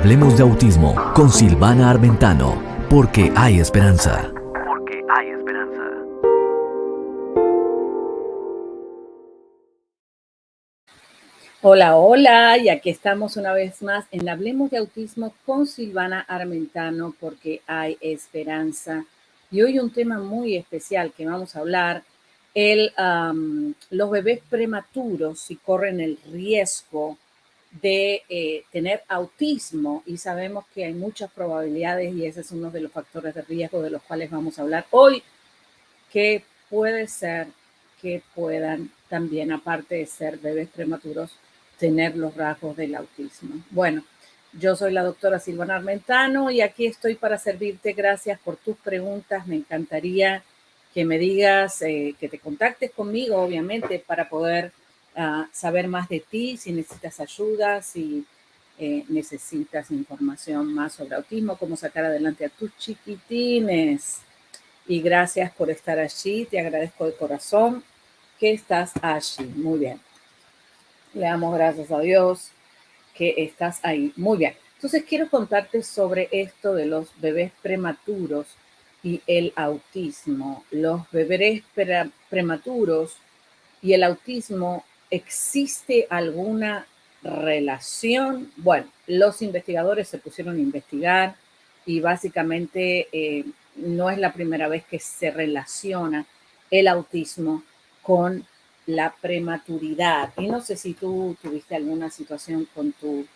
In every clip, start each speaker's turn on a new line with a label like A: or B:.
A: Hablemos de autismo con Silvana Armentano, porque hay esperanza. Porque hay esperanza.
B: Hola, hola, y aquí estamos una vez más en Hablemos de Autismo con Silvana Armentano, porque hay esperanza. Y hoy un tema muy especial que vamos a hablar, los bebés prematuros, si corren el riesgo de tener autismo, y sabemos que hay muchas probabilidades y ese es uno de los factores de riesgo de los cuales vamos a hablar hoy, que puede ser que puedan también, aparte de ser bebés prematuros, tener los rasgos del autismo. Bueno, yo soy la doctora Silvana Armentano y aquí estoy para servirte. Gracias por tus preguntas. Me encantaría que me digas, que te contactes conmigo, obviamente, para poder saber más de ti, si necesitas ayuda, si necesitas información más sobre autismo, cómo sacar adelante a tus chiquitines. Y gracias por estar allí. Te agradezco de corazón que estás allí. Muy bien. Le damos gracias a Dios que estás ahí. Muy bien. Entonces quiero contarte sobre esto de los bebés prematuros y el autismo. Los bebés prematuros y el autismo, ¿existe alguna relación? Bueno, los investigadores se pusieron a investigar y básicamente no es la primera vez que se relaciona el autismo con la prematuridad. Y no sé si tú tuviste alguna situación con tu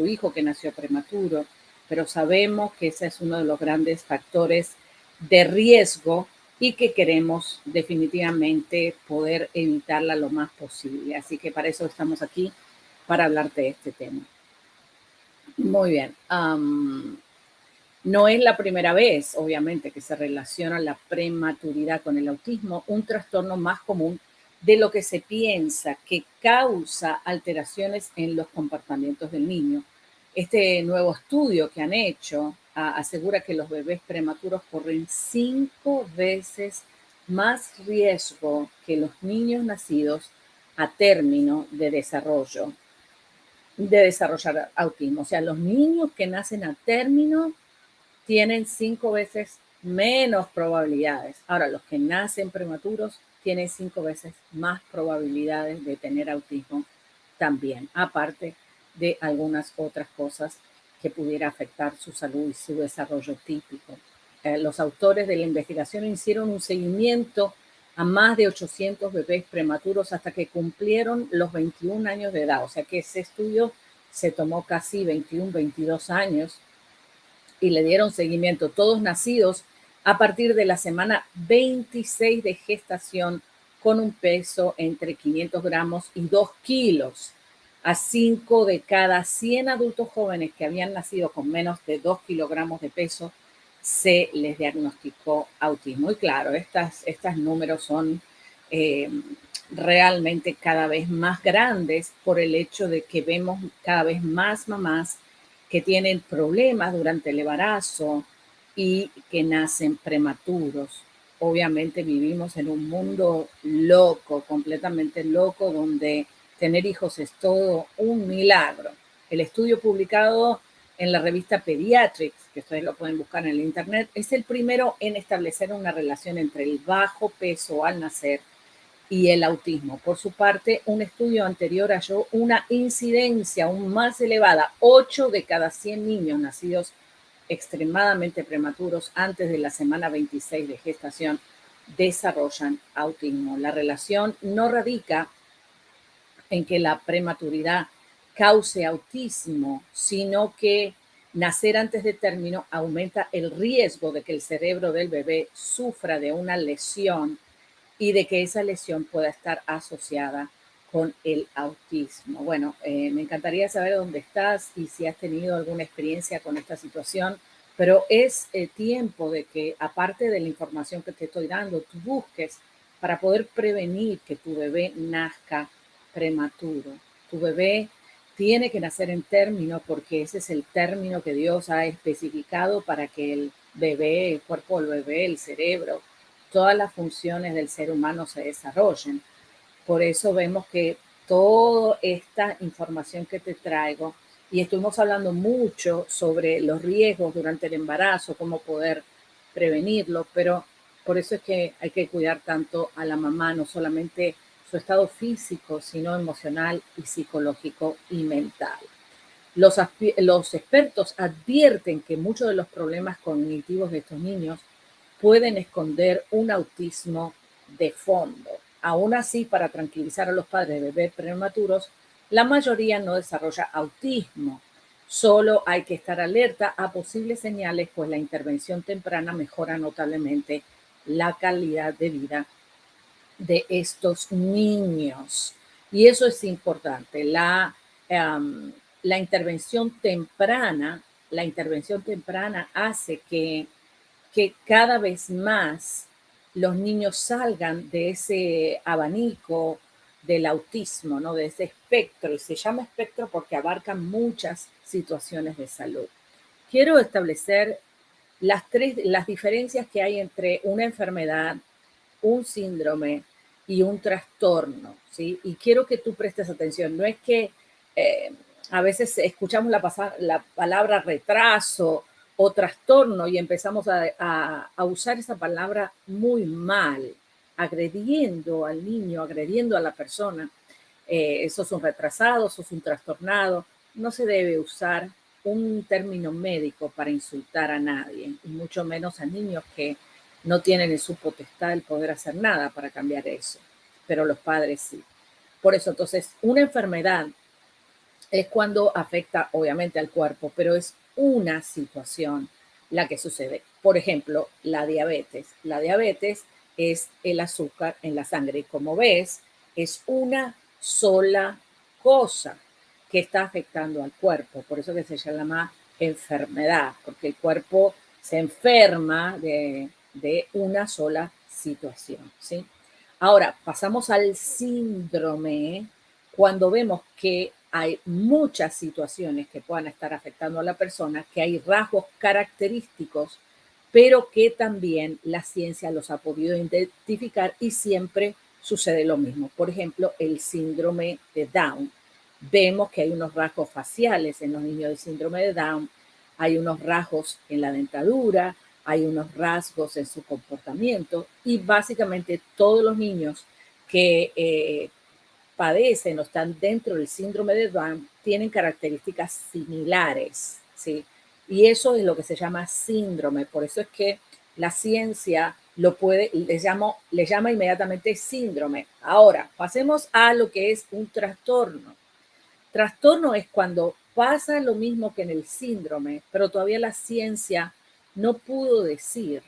B: hijo que nació prematuro, pero sabemos que ese es uno de los grandes factores de riesgo y que queremos definitivamente poder evitarla lo más posible. Así que para eso estamos aquí, para hablarte de este tema. Muy bien. No es la primera vez, obviamente, que se relaciona la prematuridad con el autismo, un trastorno más común de lo que se piensa que causa alteraciones en los comportamientos del niño. Este nuevo estudio que han hecho asegura que los bebés prematuros corren 5 veces más riesgo que los niños nacidos a término de desarrollar autismo. O sea, los niños que nacen a término tienen 5 veces menos probabilidades. Ahora, los que nacen prematuros tienen 5 veces más probabilidades de tener autismo también, aparte de algunas otras cosas que pudiera afectar su salud y su desarrollo típico. Los autores de la investigación hicieron un seguimiento a más de 800 bebés prematuros hasta que cumplieron los 21 años de edad. O sea que ese estudio se tomó casi 21, 22 años y le dieron seguimiento, todos nacidos a partir de la semana 26 de gestación con un peso entre 500 gramos y 2 kilos. A 5 de cada 100 adultos jóvenes que habían nacido con menos de 2 kilogramos de peso, se les diagnosticó autismo. Y claro, estos números son realmente cada vez más grandes por el hecho de que vemos cada vez más mamás que tienen problemas durante el embarazo y que nacen prematuros. Obviamente vivimos en un mundo loco, completamente loco, donde tener hijos es todo un milagro. El estudio publicado en la revista Pediatrics, que ustedes lo pueden buscar en el internet, es el primero en establecer una relación entre el bajo peso al nacer y el autismo. Por su parte, un estudio anterior halló una incidencia aún más elevada. 8 de cada 100 niños nacidos extremadamente prematuros antes de la semana 26 de gestación desarrollan autismo. La relación no radica en que la prematuridad cause autismo, sino que nacer antes de término aumenta el riesgo de que el cerebro del bebé sufra de una lesión y de que esa lesión pueda estar asociada con el autismo. Bueno, me encantaría saber dónde estás y si has tenido alguna experiencia con esta situación, pero es tiempo de que, aparte de la información que te estoy dando, tú busques para poder prevenir que tu bebé nazca prematuro. Tu bebé tiene que nacer en término porque ese es el término que Dios ha especificado para que el bebé, el cuerpo del bebé, el cerebro, todas las funciones del ser humano se desarrollen. Por eso vemos que toda esta información que te traigo y estuvimos hablando mucho sobre los riesgos durante el embarazo, cómo poder prevenirlo, pero por eso es que hay que cuidar tanto a la mamá, no solamente su estado físico, sino emocional y psicológico y mental. Los expertos advierten que muchos de los problemas cognitivos de estos niños pueden esconder un autismo de fondo. Aún así, para tranquilizar a los padres de bebés prematuros, la mayoría no desarrolla autismo. Solo hay que estar alerta a posibles señales, pues la intervención temprana mejora notablemente la calidad de vida de estos niños. Y eso es importante. La intervención temprana hace que cada vez más los niños salgan de ese abanico del autismo, ¿no? De ese espectro, y se llama espectro porque abarca muchas situaciones de salud. Quiero establecer las diferencias que hay entre una enfermedad, un síndrome y un trastorno, ¿sí? Y quiero que tú prestes atención. No es que eh, a veces escuchamos la palabra retraso o trastorno y empezamos a usar esa palabra muy mal, agrediendo al niño, agrediendo a la persona. Sos un retrasado, sos un trastornado. No se debe usar un término médico para insultar a nadie, y mucho menos a niños que no tienen en su potestad el poder hacer nada para cambiar eso, pero los padres sí. Por eso, entonces, una enfermedad es cuando afecta obviamente al cuerpo, pero es una situación la que sucede. Por ejemplo, la diabetes. La diabetes es el azúcar en la sangre y como ves, es una sola cosa que está afectando al cuerpo. Por eso que se llama enfermedad, porque el cuerpo se enferma de una sola situación, ¿sí? Ahora, pasamos al síndrome cuando vemos que hay muchas situaciones que puedan estar afectando a la persona, que hay rasgos característicos, pero que también la ciencia los ha podido identificar y siempre sucede lo mismo. Por ejemplo, el síndrome de Down. Vemos que hay unos rasgos faciales en los niños de síndrome de Down, hay unos rasgos en la dentadura, hay unos rasgos en su comportamiento y básicamente todos los niños que padecen o están dentro del síndrome de Down tienen características similares, ¿sí? Y eso es lo que se llama síndrome. Por eso es que la ciencia le llama inmediatamente síndrome. Ahora, pasemos a lo que es un trastorno. Trastorno es cuando pasa lo mismo que en el síndrome, pero todavía la ciencia no pudo decir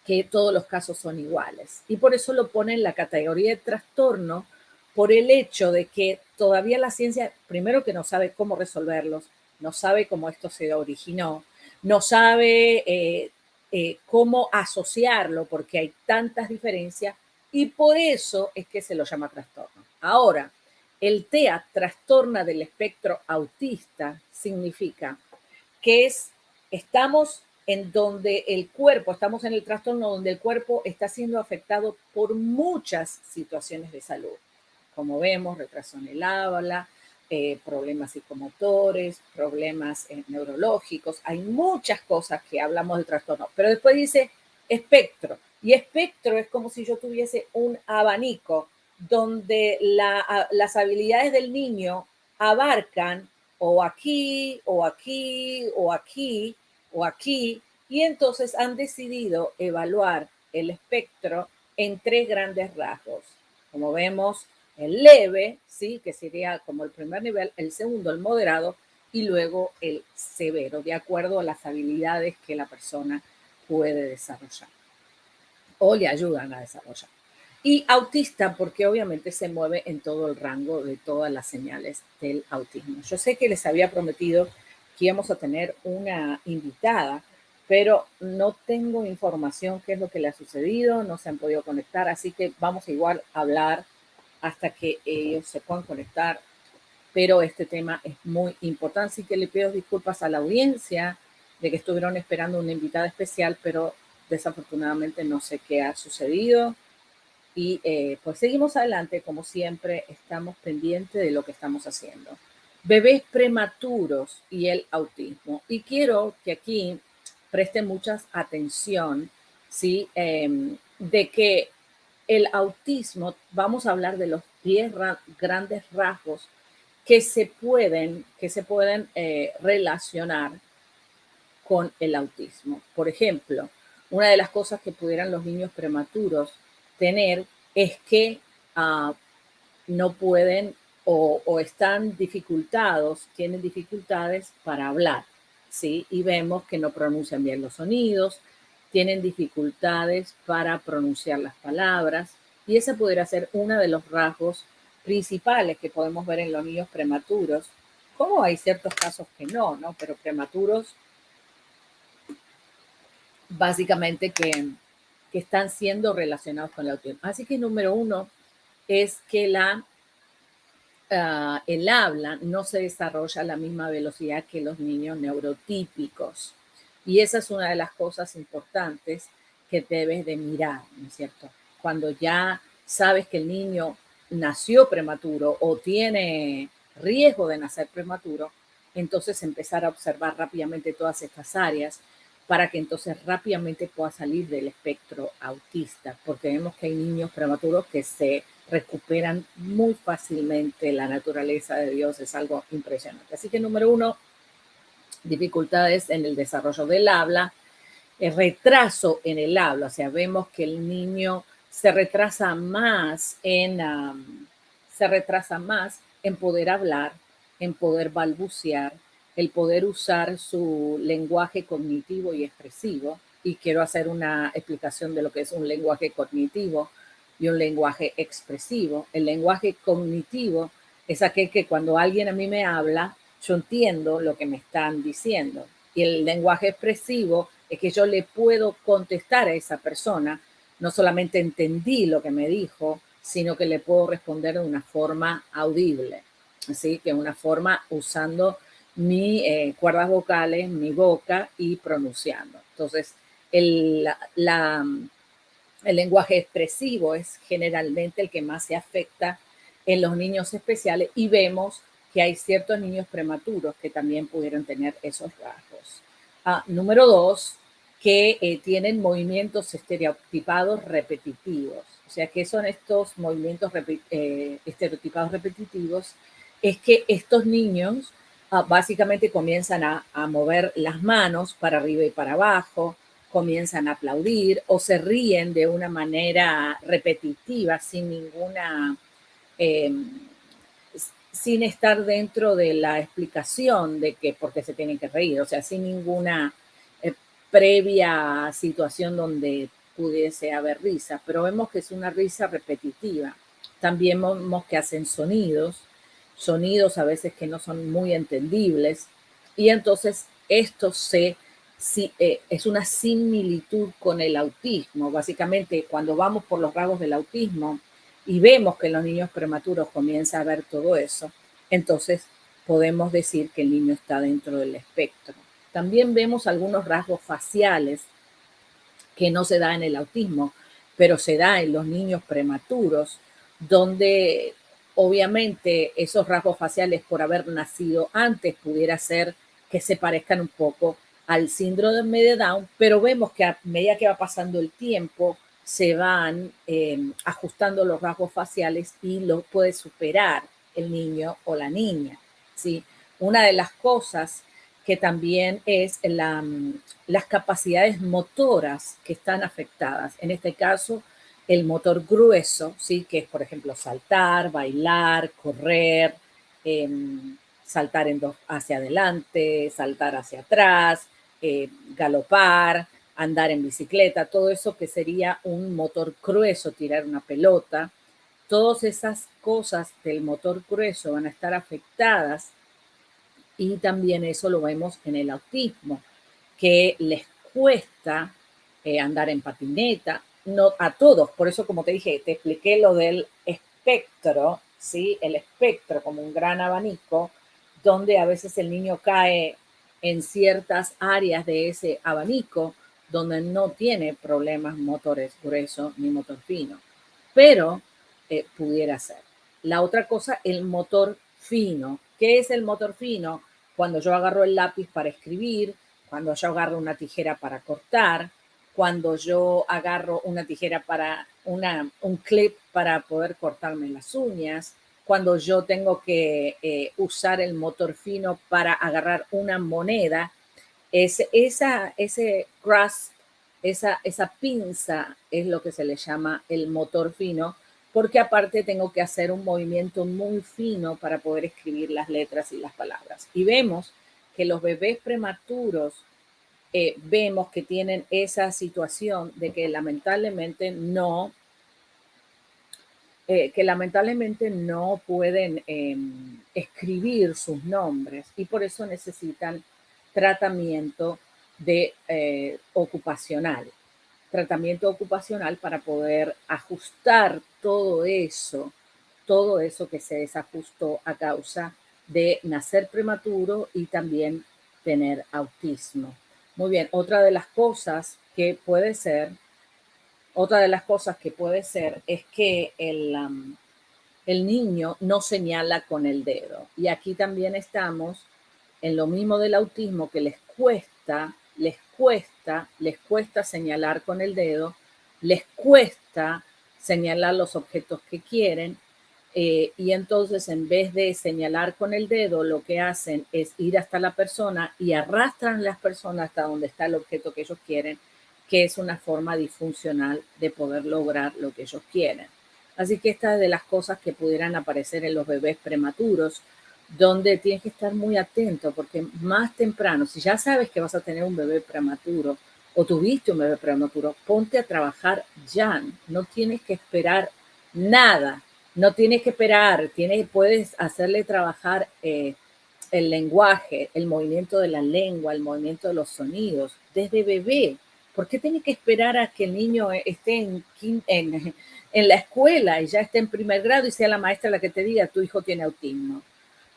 B: que todos los casos son iguales. Y por eso lo pone en la categoría de trastorno, por el hecho de que todavía la ciencia, primero que no sabe cómo resolverlos, no sabe cómo esto se originó, no sabe cómo asociarlo porque hay tantas diferencias y por eso es que se lo llama trastorno. Ahora, el TEA, trastorno del espectro autista, significa que estamos en donde el cuerpo, estamos en el trastorno donde el cuerpo está siendo afectado por muchas situaciones de salud. Como vemos, retraso en el habla, problemas psicomotores, problemas neurológicos. Hay muchas cosas que hablamos del trastorno, pero después dice espectro. Y espectro es como si yo tuviese un abanico donde las habilidades del niño abarcan o aquí, o aquí, o aquí, o aquí, y entonces han decidido evaluar el espectro en tres grandes rasgos. Como vemos, el leve, ¿sí? Que sería como el primer nivel, el segundo, el moderado, y luego el severo, de acuerdo a las habilidades que la persona puede desarrollar o le ayudan a desarrollar. Y autista porque obviamente se mueve en todo el rango de todas las señales del autismo. Yo sé que les había prometido que íbamos a tener una invitada, pero no tengo información qué es lo que le ha sucedido, no se han podido conectar, así que vamos a igual a hablar hasta que ellos se puedan conectar, pero este tema es muy importante, así que le pido disculpas a la audiencia de que estuvieron esperando una invitada especial, pero desafortunadamente no sé qué ha sucedido. Y pues seguimos adelante, como siempre, estamos pendientes de lo que estamos haciendo. bebés prematuros y el autismo. Y quiero que aquí presten mucha atención, ¿sí? De que el autismo, vamos a hablar de los 10 grandes rasgos que se pueden relacionar con el autismo. Por ejemplo, una de las cosas que pudieran los niños prematuros tener es que no pueden o están dificultados, tienen dificultades para hablar, ¿sí? Y vemos que no pronuncian bien los sonidos, tienen dificultades para pronunciar las palabras, y ese pudiera ser uno de los rasgos principales que podemos ver en los niños prematuros, como hay ciertos casos que no, ¿no? Pero prematuros básicamente que están siendo relacionados con el autismo. Así que número uno es que el habla no se desarrolla a la misma velocidad que los niños neurotípicos. Y esa es una de las cosas importantes que debes de mirar, ¿no es cierto? Cuando ya sabes que el niño nació prematuro o tiene riesgo de nacer prematuro, entonces empezar a observar rápidamente todas estas áreas para que entonces rápidamente pueda salir del espectro autista, porque vemos que hay niños prematuros que se recuperan muy fácilmente. La naturaleza de Dios es algo impresionante. Así que número uno, dificultades en el desarrollo del habla, el retraso en el habla, o sea, vemos que el niño se retrasa más en poder hablar, en poder balbucear, el poder usar su lenguaje cognitivo y expresivo. Y quiero hacer una explicación de lo que es un lenguaje cognitivo y un lenguaje expresivo. El lenguaje cognitivo es aquel que cuando alguien a mí me habla, yo entiendo lo que me están diciendo. Y el lenguaje expresivo es que yo le puedo contestar a esa persona, no solamente entendí lo que me dijo, sino que le puedo responder de una forma audible, así que una forma usando mis cuerdas vocales, mi boca y pronunciando. Entonces, el, la, el lenguaje expresivo es generalmente el que más se afecta en los niños especiales, y vemos que hay ciertos niños prematuros que también pudieron tener esos rasgos. Número dos, que tienen movimientos estereotipados repetitivos. O sea, ¿qué son estos movimientos estereotipados repetitivos? Es que estos niños básicamente comienzan a mover las manos para arriba y para abajo, comienzan a aplaudir o se ríen de una manera repetitiva eh, sin estar dentro de la explicación de que por qué se tienen que reír, o sea, sin ninguna eh, previa situación donde pudiese haber risa, pero vemos que es una risa repetitiva. También vemos que hacen sonidos a veces que no son muy entendibles, y entonces esto es una similitud con el autismo. Básicamente, cuando vamos por los rasgos del autismo y vemos que en los niños prematuros comienza a ver todo eso, entonces podemos decir que el niño está dentro del espectro. También vemos algunos rasgos faciales que no se da en el autismo, pero se da en los niños prematuros, donde obviamente esos rasgos faciales, por haber nacido antes, pudiera ser que se parezcan un poco al síndrome de Down, pero vemos que a medida que va pasando el tiempo se van ajustando los rasgos faciales y lo puede superar el niño o la niña, ¿sí? Una de las cosas que también es las capacidades motoras que están afectadas. En este caso, el motor grueso, ¿sí? Que es, por ejemplo, saltar, bailar, correr, eh, saltar hacia adelante, saltar hacia atrás, galopar, andar en bicicleta, todo eso que sería un motor grueso, tirar una pelota. Todas esas cosas del motor grueso van a estar afectadas, y también eso lo vemos en el autismo, que les cuesta andar en patineta, no a todos. Por eso, como te dije, te expliqué lo del espectro, ¿sí? El espectro como un gran abanico, donde a veces el niño cae en ciertas áreas de ese abanico donde no tiene problemas motores gruesos ni motor fino, pero pudiera ser. La otra cosa, el motor fino, ¿Qué es el motor fino? Cuando yo agarro el lápiz para escribir, cuando yo agarro una tijera para cortar, cuando yo agarro una tijera para un clip para poder cortarme las uñas, cuando yo tengo que usar el motor fino para agarrar una moneda, ese grasp, esa pinza es lo que se le llama el motor fino, porque aparte tengo que hacer un movimiento muy fino para poder escribir las letras y las palabras. Y vemos que los bebés prematuros vemos que tienen esa situación de que lamentablemente no pueden escribir sus nombres y por eso necesitan tratamiento de tratamiento ocupacional para poder ajustar todo eso que se desajustó a causa de nacer prematuro y también tener autismo. Muy bien, otra de las cosas que puede ser es que el niño no señala con el dedo. Y aquí también estamos en lo mismo del autismo, que les cuesta señalar con el dedo, les cuesta señalar los objetos que quieren. Y entonces en vez de señalar con el dedo, lo que hacen es ir hasta la persona y arrastran las personas hasta donde está el objeto que ellos quieren, que es una forma disfuncional de poder lograr lo que ellos quieren. Así que esta es de las cosas que pudieran aparecer en los bebés prematuros, donde tienes que estar muy atento, porque más temprano, si ya sabes que vas a tener un bebé prematuro o tuviste un bebé prematuro, ponte a trabajar ya. No tienes que esperar nada. No tienes que esperar, puedes hacerle trabajar el lenguaje, el movimiento de la lengua, el movimiento de los sonidos, desde bebé. ¿Por qué tiene que esperar a que el niño esté en la escuela y ya esté en primer grado y sea la maestra la que te diga tu hijo tiene autismo?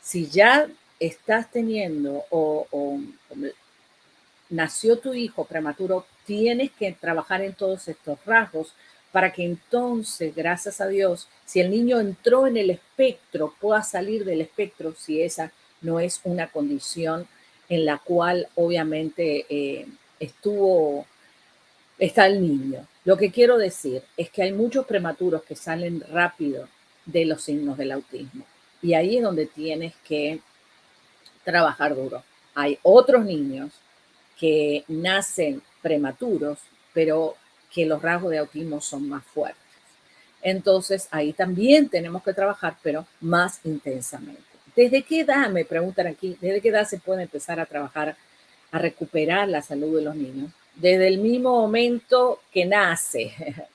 B: Si ya estás teniendo o nació tu hijo prematuro, tienes que trabajar en todos estos rasgos para que entonces, gracias a Dios, si el niño entró en el espectro, pueda salir del espectro si esa no es una condición en la cual obviamente está el niño. Lo que quiero decir es que hay muchos prematuros que salen rápido de los signos del autismo y ahí es donde tienes que trabajar duro. Hay otros niños que nacen prematuros, pero que los rasgos de autismo son más fuertes. Entonces, ahí también tenemos que trabajar, pero más intensamente. ¿Desde qué edad, me preguntan aquí, desde qué edad se puede empezar a trabajar, a recuperar la salud de los niños? Desde el mismo momento que nace,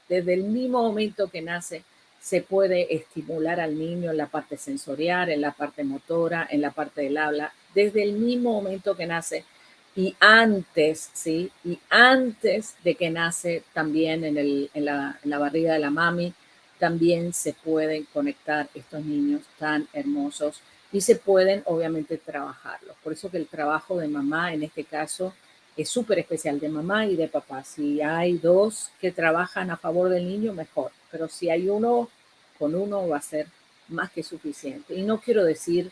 B: desde el mismo momento que nace, se puede estimular al niño en la parte sensorial, en la parte motora, en la parte del habla, desde el mismo momento que nace y antes, ¿sí? Y antes de que nace también en la barriga de la mami, también se pueden conectar estos niños tan hermosos y se pueden obviamente trabajarlos. Por eso que el trabajo de mamá en este caso es súper especial, de mamá y de papá. Si hay dos que trabajan a favor del niño, mejor. Pero si hay uno, con uno va a ser más que suficiente. Y no quiero decir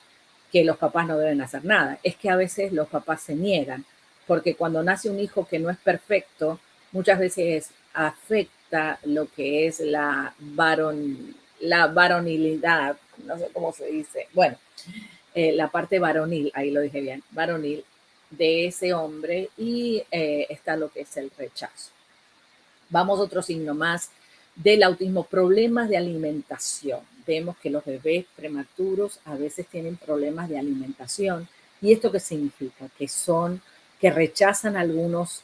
B: que los papás no deben hacer nada. Es que a veces los papás se niegan, porque cuando nace un hijo que no es perfecto, muchas veces afecta lo que es la varonilidad, no sé cómo se dice, bueno, la parte varonil, ahí lo dije bien, varonil de ese hombre y está lo que es el rechazo. Vamos a otro signo más del autismo, problemas de alimentación. Vemos que los bebés prematuros a veces tienen problemas de alimentación. ¿Y esto qué significa? Que rechazan algunos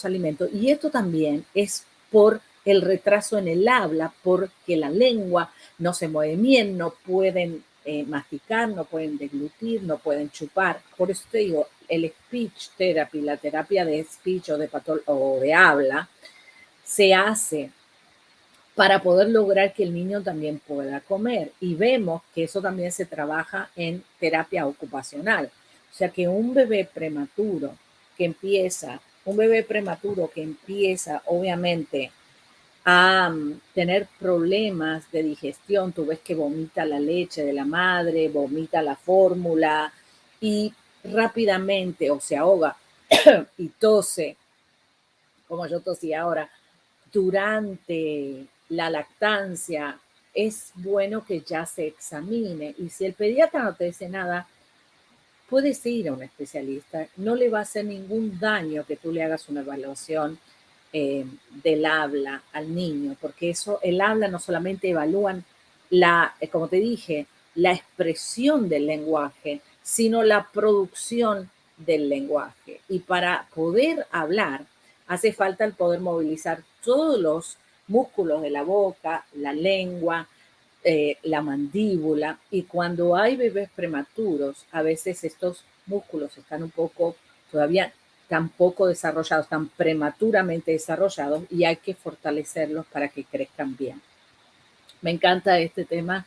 B: alimentos. Y esto también es por el retraso en el habla, porque la lengua no se mueve bien, no pueden masticar, no pueden deglutir, no pueden chupar. Por eso te digo, el speech therapy, la terapia de speech o de habla, se hace para poder lograr que el niño también pueda comer. Y vemos que eso también se trabaja en terapia ocupacional. O sea que un bebé prematuro que empieza obviamente a tener problemas de digestión. Tú ves que vomita la leche de la madre, vomita la fórmula y rápidamente o se ahoga y tose, como yo tosí ahora, durante la lactancia. Es bueno que ya se examine y si el pediatra no te dice nada, puedes ir a un especialista. No le va a hacer ningún daño que tú le hagas una evaluación del habla al niño, porque eso, el habla no solamente evalúan como te dije, la expresión del lenguaje, sino la producción del lenguaje. Y para poder hablar, hace falta el poder movilizar todos los músculos de la boca, la lengua, la mandíbula, y cuando hay bebés prematuros, a veces estos músculos están un poco todavía tan poco desarrollados, tan prematuramente desarrollados, y hay que fortalecerlos para que crezcan bien. Me encanta este tema.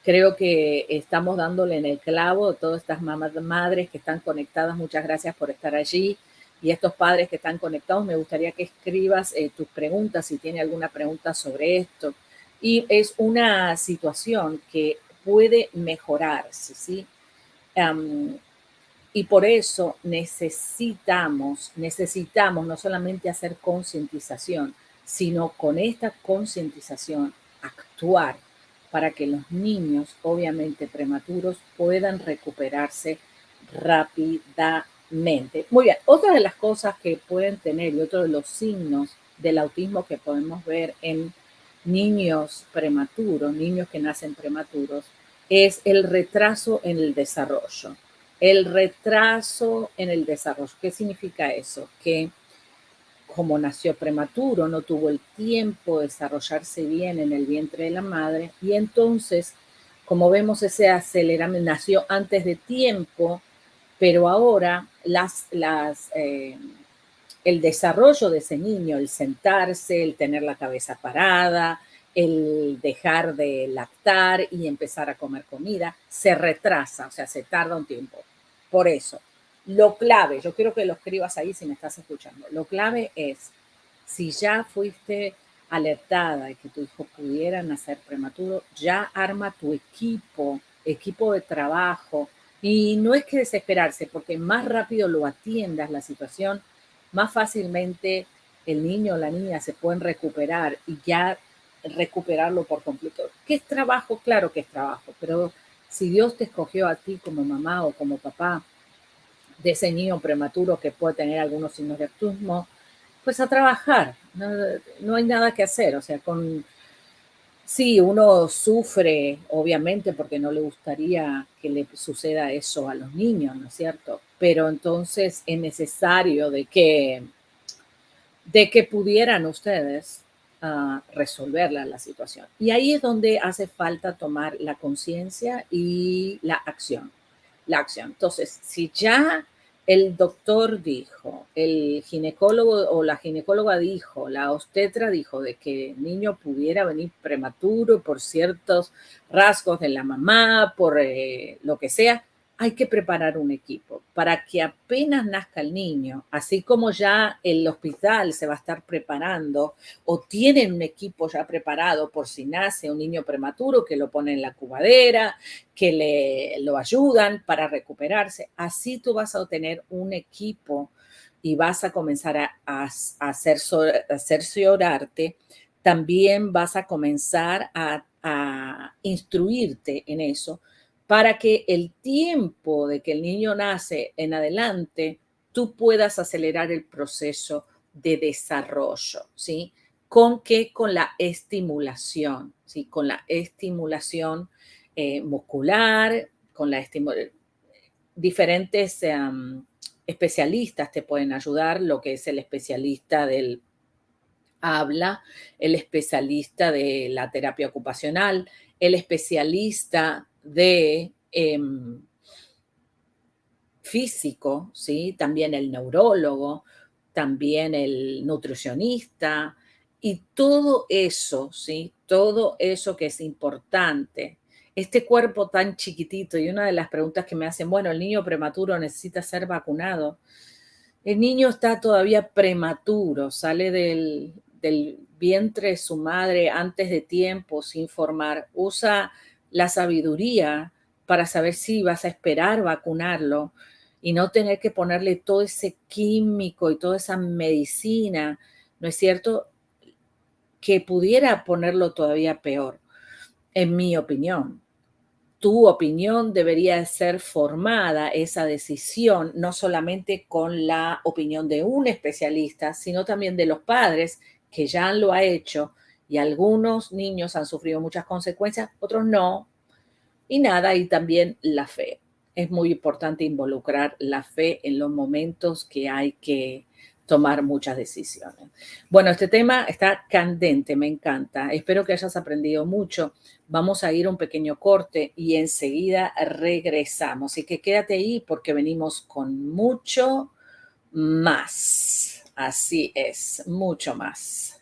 B: Creo que estamos dándole en el clavo a todas estas madres que están conectadas. Muchas gracias por estar allí. Y estos padres que están conectados, me gustaría que escribas tus preguntas si tiene alguna pregunta sobre esto. Y es una situación que puede mejorarse, ¿sí? Y por eso necesitamos no solamente hacer concientización, sino con esta concientización actuar para que los niños, obviamente prematuros, puedan recuperarse rápidamente. Muy bien, otra de las cosas que pueden tener y otro de los signos del autismo que podemos ver en niños prematuros, niños que nacen prematuros, es el retraso en el desarrollo. El retraso en el desarrollo. ¿Qué significa eso? Que como nació prematuro, no tuvo el tiempo de desarrollarse bien en el vientre de la madre y entonces, como vemos, ese aceleramiento nació antes de tiempo, pero ahora el desarrollo de ese niño, el sentarse, el tener la cabeza parada, el dejar de lactar y empezar a comer comida, se retrasa, o sea, se tarda un tiempo. Por eso, lo clave, yo quiero que lo escribas ahí si me estás escuchando, lo clave es, si ya fuiste alertada de que tu hijo pudiera nacer prematuro, ya arma tu equipo de trabajo, y no es que desesperarse, porque más rápido lo atiendas la situación, más fácilmente el niño o la niña se pueden recuperar y ya recuperarlo por completo. ¿Qué es trabajo? Claro que es trabajo, pero si Dios te escogió a ti como mamá o como papá de ese niño prematuro que puede tener algunos signos de autismo, pues a trabajar. No, no hay nada que hacer. O sea, sí, uno sufre, obviamente, porque no le gustaría que le suceda eso a los niños, ¿no es cierto? Pero entonces es necesario de que pudieran ustedes resolver la situación. Y ahí es donde hace falta tomar la conciencia y la acción. La acción. Entonces, si ya el doctor dijo, el ginecólogo o la ginecóloga dijo, la obstetra dijo de que el niño pudiera venir prematuro por ciertos rasgos de la mamá, por lo que sea, hay que preparar un equipo para que apenas nazca el niño, así como ya el hospital se va a estar preparando o tienen un equipo ya preparado por si nace un niño prematuro, que lo ponen en la cubadera, que lo ayudan para recuperarse. Así tú vas a tener un equipo y vas a comenzar a cerciorarte. También vas a comenzar a instruirte en eso para que el tiempo de que el niño nace en adelante, tú puedas acelerar el proceso de desarrollo, ¿sí? ¿Con qué? Con la estimulación, ¿sí? Con la estimulación muscular, con la diferentes especialistas te pueden ayudar, lo que es el especialista del habla, el especialista de la terapia ocupacional, el especialista de físico, ¿sí? También el neurólogo, también el nutricionista y todo eso, ¿sí? Todo eso que es importante. Este cuerpo tan chiquitito, y una de las preguntas que me hacen, bueno, el niño prematuro necesita ser vacunado. El niño está todavía prematuro, sale del vientre de su madre antes de tiempo, sin formar. Usa la sabiduría para saber si vas a esperar vacunarlo y no tener que ponerle todo ese químico y toda esa medicina, ¿no es cierto? Que pudiera ponerlo todavía peor, en mi opinión. Tu opinión debería ser formada, esa decisión, no solamente con la opinión de un especialista, sino también de los padres que ya lo ha hecho y algunos niños han sufrido muchas consecuencias, otros no. Y nada, y también la fe. Es muy importante involucrar la fe en los momentos que hay que tomar muchas decisiones. Bueno, este tema está candente, me encanta. Espero que hayas aprendido mucho. Vamos a ir a un pequeño corte y enseguida regresamos. Así que quédate ahí porque venimos con mucho más. Así es, mucho más.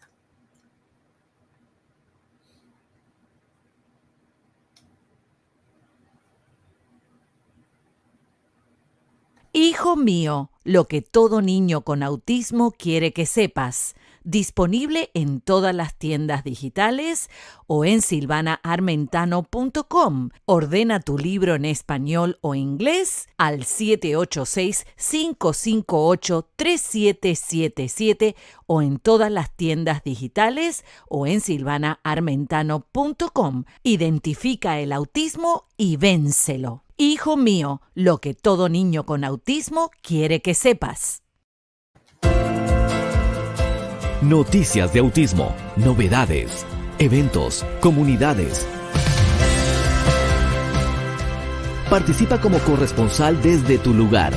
C: Hijo mío, lo que todo niño con autismo quiere que sepas. Disponible en todas las tiendas digitales o en silvanaarmentano.com. Ordena tu libro en español o inglés al 786-558-3777 o en todas las tiendas digitales o en silvanaarmentano.com. Identifica el autismo y vénselo. Hijo mío, lo que todo niño con autismo quiere que sepas.
A: Noticias de autismo, novedades, eventos, comunidades. Participa como corresponsal desde tu lugar.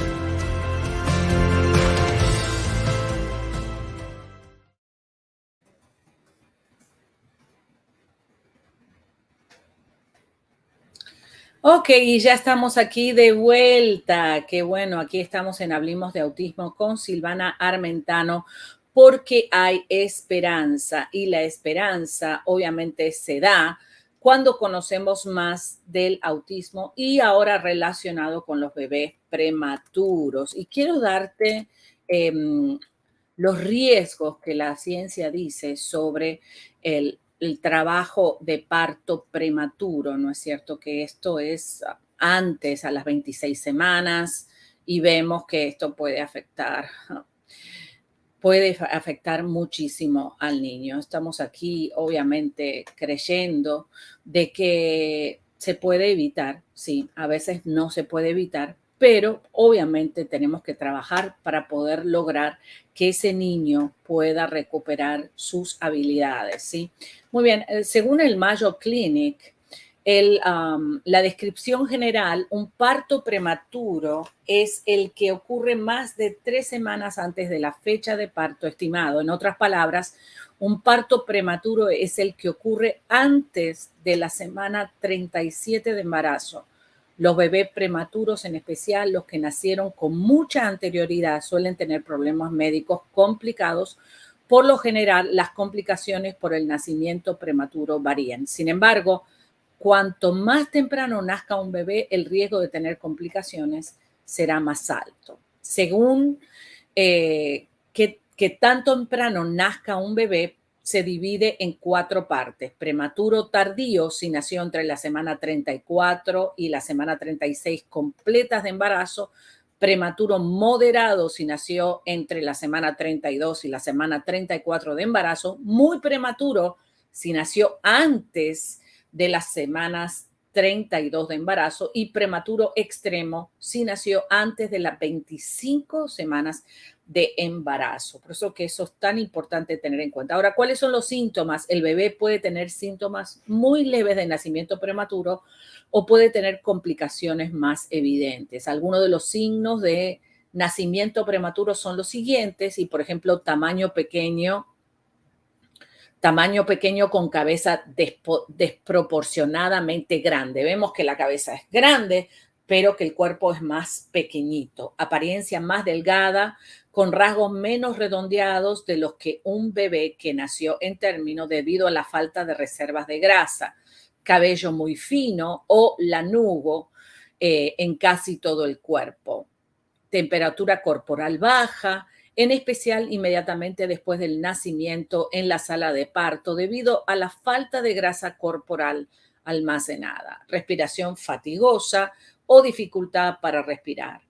B: Ok, y ya estamos aquí de vuelta. Qué bueno, aquí estamos en Hablemos de Autismo con Silvana Armentano, porque hay esperanza y la esperanza obviamente se da cuando conocemos más del autismo y ahora relacionado con los bebés prematuros. Y quiero darte los riesgos que la ciencia dice sobre el trabajo de parto prematuro, ¿no es cierto? Que esto es antes, a las 26 semanas, y vemos que esto puede afectar muchísimo al niño. Estamos aquí, obviamente, creyendo de que se puede evitar. Sí, a veces no se puede evitar, pero obviamente tenemos que trabajar para poder lograr que ese niño pueda recuperar sus habilidades, ¿sí? Muy bien, según el Mayo Clinic, la descripción general, un parto prematuro es el que ocurre más de 3 semanas antes de la fecha de parto estimado. En otras palabras, un parto prematuro es el que ocurre antes de la semana 37 de embarazo. Los bebés prematuros, en especial los que nacieron con mucha anterioridad, suelen tener problemas médicos complicados. Por lo general, las complicaciones por el nacimiento prematuro varían. Sin embargo, cuanto más temprano nazca un bebé, el riesgo de tener complicaciones será más alto. Según que tan temprano nazca un bebé, se divide en 4 partes. Prematuro tardío, si nació entre la semana 34 y la semana 36 completas de embarazo. Prematuro moderado, si nació entre la semana 32 y la semana 34 de embarazo. Muy prematuro, si nació antes de las semanas 32 de embarazo, y prematuro extremo si nació antes de las 25 semanas de embarazo. Por eso que eso es tan importante tener en cuenta. Ahora, ¿cuáles son los síntomas? El bebé puede tener síntomas muy leves de nacimiento prematuro o puede tener complicaciones más evidentes. Algunos de los signos de nacimiento prematuro son los siguientes, y por ejemplo, tamaño pequeño con cabeza desproporcionadamente grande. Vemos que la cabeza es grande, pero que el cuerpo es más pequeñito. Apariencia más delgada, con rasgos menos redondeados de los que un bebé que nació en término debido a la falta de reservas de grasa. Cabello muy fino o lanugo en casi todo el cuerpo. Temperatura corporal baja, en especial inmediatamente después del nacimiento en la sala de parto, debido a la falta de grasa corporal almacenada, respiración fatigosa o dificultad para respirar,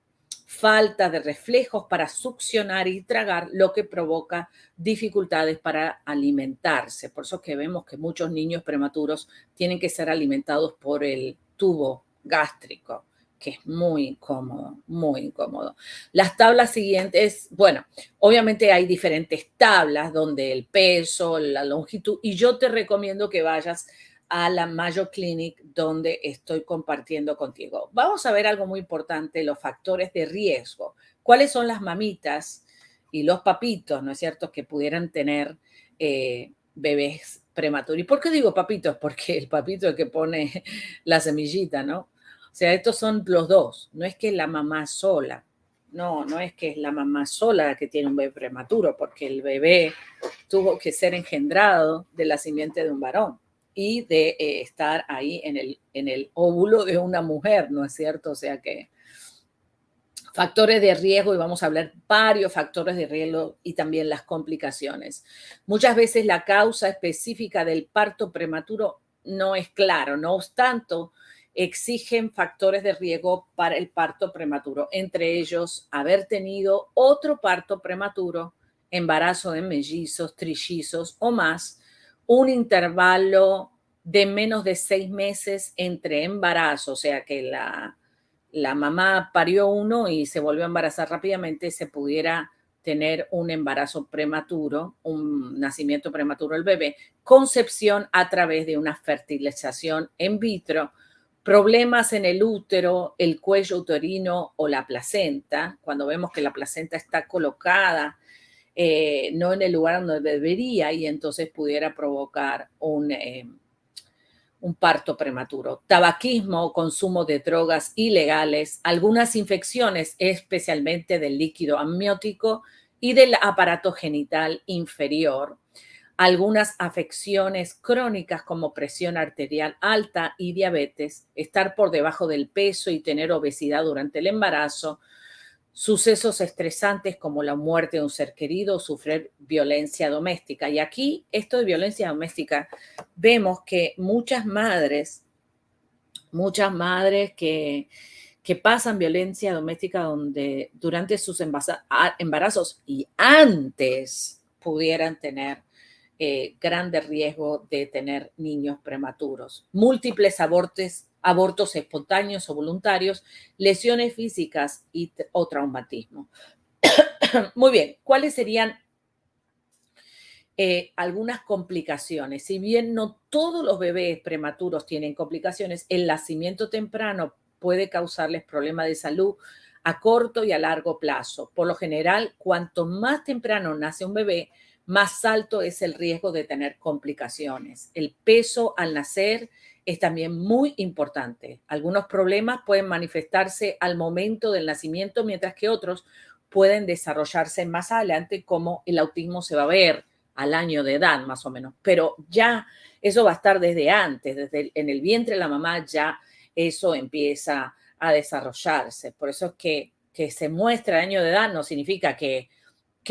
B: falta de reflejos para succionar y tragar, lo que provoca dificultades para alimentarse. Por eso que vemos que muchos niños prematuros tienen que ser alimentados por el tubo gástrico, que es muy incómodo, muy incómodo. Las tablas siguientes, bueno, obviamente hay diferentes tablas donde el peso, la longitud, y yo te recomiendo que vayas a la Mayo Clinic donde estoy compartiendo contigo. Vamos a ver algo muy importante, los factores de riesgo. ¿Cuáles son las mamitas y los papitos, no es cierto, que pudieran tener bebés prematuros? ¿Y por qué digo papitos? Porque el papito es el que pone la semillita, ¿no? O sea, estos son los dos. No es que la mamá sola. No, no es que es la mamá sola la que tiene un bebé prematuro, porque el bebé tuvo que ser engendrado de la simiente de un varón y de estar ahí en el óvulo de una mujer, ¿no es cierto? O sea que factores de riesgo, y vamos a hablar varios factores de riesgo y también las complicaciones. Muchas veces la causa específica del parto prematuro no es claro, no obstante, exigen factores de riesgo para el parto prematuro, entre ellos haber tenido otro parto prematuro, embarazo de mellizos, trillizos o más, un intervalo de menos de 6 meses entre embarazos, o sea que la mamá parió uno y se volvió a embarazar rápidamente, se pudiera tener un embarazo prematuro, un nacimiento prematuro del bebé, concepción a través de una fertilización in vitro, problemas en el útero, el cuello uterino o la placenta, cuando vemos que la placenta está colocada no en el lugar donde debería y entonces pudiera provocar un parto prematuro. Tabaquismo o consumo de drogas ilegales, algunas infecciones, especialmente del líquido amniótico y del aparato genital inferior, algunas afecciones crónicas como presión arterial alta y diabetes, estar por debajo del peso y tener obesidad durante el embarazo, sucesos estresantes como la muerte de un ser querido o sufrir violencia doméstica. Y aquí, esto de violencia doméstica, vemos que muchas madres que pasan violencia doméstica donde durante sus embarazos y antes pudieran tener grande riesgo de tener niños prematuros, múltiples abortos espontáneos o voluntarios, lesiones físicas o traumatismo. Muy bien, ¿cuáles serían algunas complicaciones? Si bien no todos los bebés prematuros tienen complicaciones, el nacimiento temprano puede causarles problemas de salud a corto y a largo plazo. Por lo general, cuanto más temprano nace un bebé, más alto es el riesgo de tener complicaciones. El peso al nacer es también muy importante. Algunos problemas pueden manifestarse al momento del nacimiento, mientras que otros pueden desarrollarse más adelante, como el autismo se va a ver al año de edad más o menos. Pero ya eso va a estar desde antes, en el vientre de la mamá ya eso empieza a desarrollarse. Por eso es que se muestra el año de edad no significa que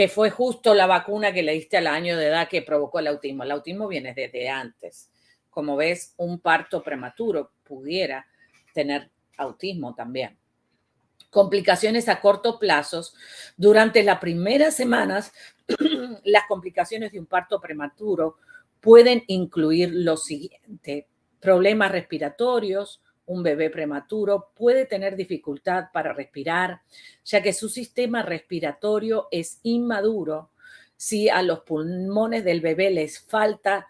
B: fue justo la vacuna que le diste al año de edad que provocó el autismo. El autismo viene desde antes. Como ves, un parto prematuro pudiera tener autismo también. Complicaciones a corto plazo. Durante las primeras semanas, las complicaciones de un parto prematuro pueden incluir lo siguiente: problemas respiratorios. Un bebé prematuro puede tener dificultad para respirar, ya que su sistema respiratorio es inmaduro. Si a los pulmones del bebé les falta